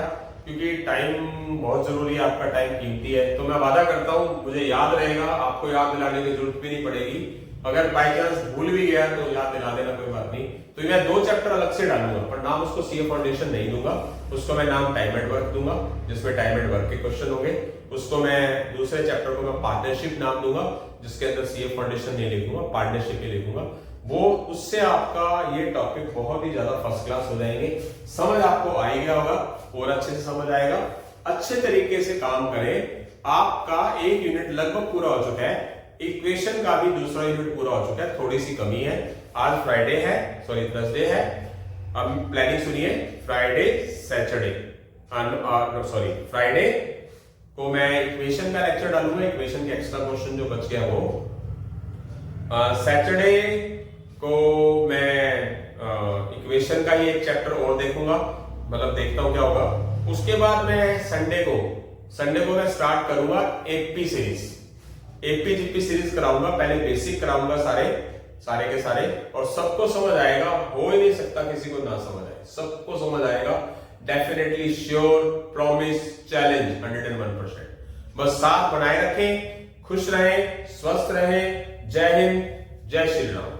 क्योंकि टाइम बहुत जरूरी है, आपका टाइम कीमती है। तो मैं वादा करता हूं मुझे याद रहेगा, आपको याद दिलाने की जरूरत भी नहीं पड़ेगी, अगर बाई चांस भूल भी गया तो याद दिला देना, कोई बात नहीं। तो मैं 2 चैप्टर अलग से डालूंगा, पर नाम उसको सीए फाउंडेशन नहीं दूंगा, उसको मैं नाम टाइम एंड वर्क दूंगा, जिसमें टाइम एंड वर्क के क्वेश्चन होंगे। उसको मैं दूसरे चैप्टर को मैं पार्टनरशिप नाम दूंगा, जिसके अंदर सीए फाउंडेशन नहीं लिखूंगा, पार्टनरशिप ही लिखूंगा। वो उससे आपका ये टॉपिक बहुत ही ज्यादा फर्स्ट क्लास हो जाएंगे, समझ आपको आ गया होगा, और अच्छे से समझ आएगा। अच्छे तरीके से काम करें, आपका एक यूनिट लगभग पूरा हो चुका है, इक्वेशन का भी दूसरा यूनिट पूरा हो चुका है, थोड़ी सी कमी है। आज फ्राइडे है, सॉरी थर्सडे है, अब प्लानिंग सुनिए, फ्राइडे सैटरडे सॉरी फ्राइडे को मैं इक्वेशन का लेक्चर डालूंगा, इक्वेशन के एक्स्ट्रा क्वेश्चन जो बच गया वो। सैटरडे को मैं इक्वेशन का ही एक चैप्टर और देखूंगा, मतलब देखता हूं क्या होगा। उसके बाद मैं संडे को मैं स्टार्ट करूंगा AP series, AP GP series कराऊंगा, पहले बेसिक कराऊंगा सारे के सारे, और सबको समझ आएगा, हो ही नहीं सकता किसी को ना समझ आए, सबको समझ आएगा, डेफिनेटली, श्योर, प्रॉमिस, चैलेंज 101%। बस साथ बनाए रखें, खुश रहें, स्वस्थ रहें। जय हिंद, जय श्री राम।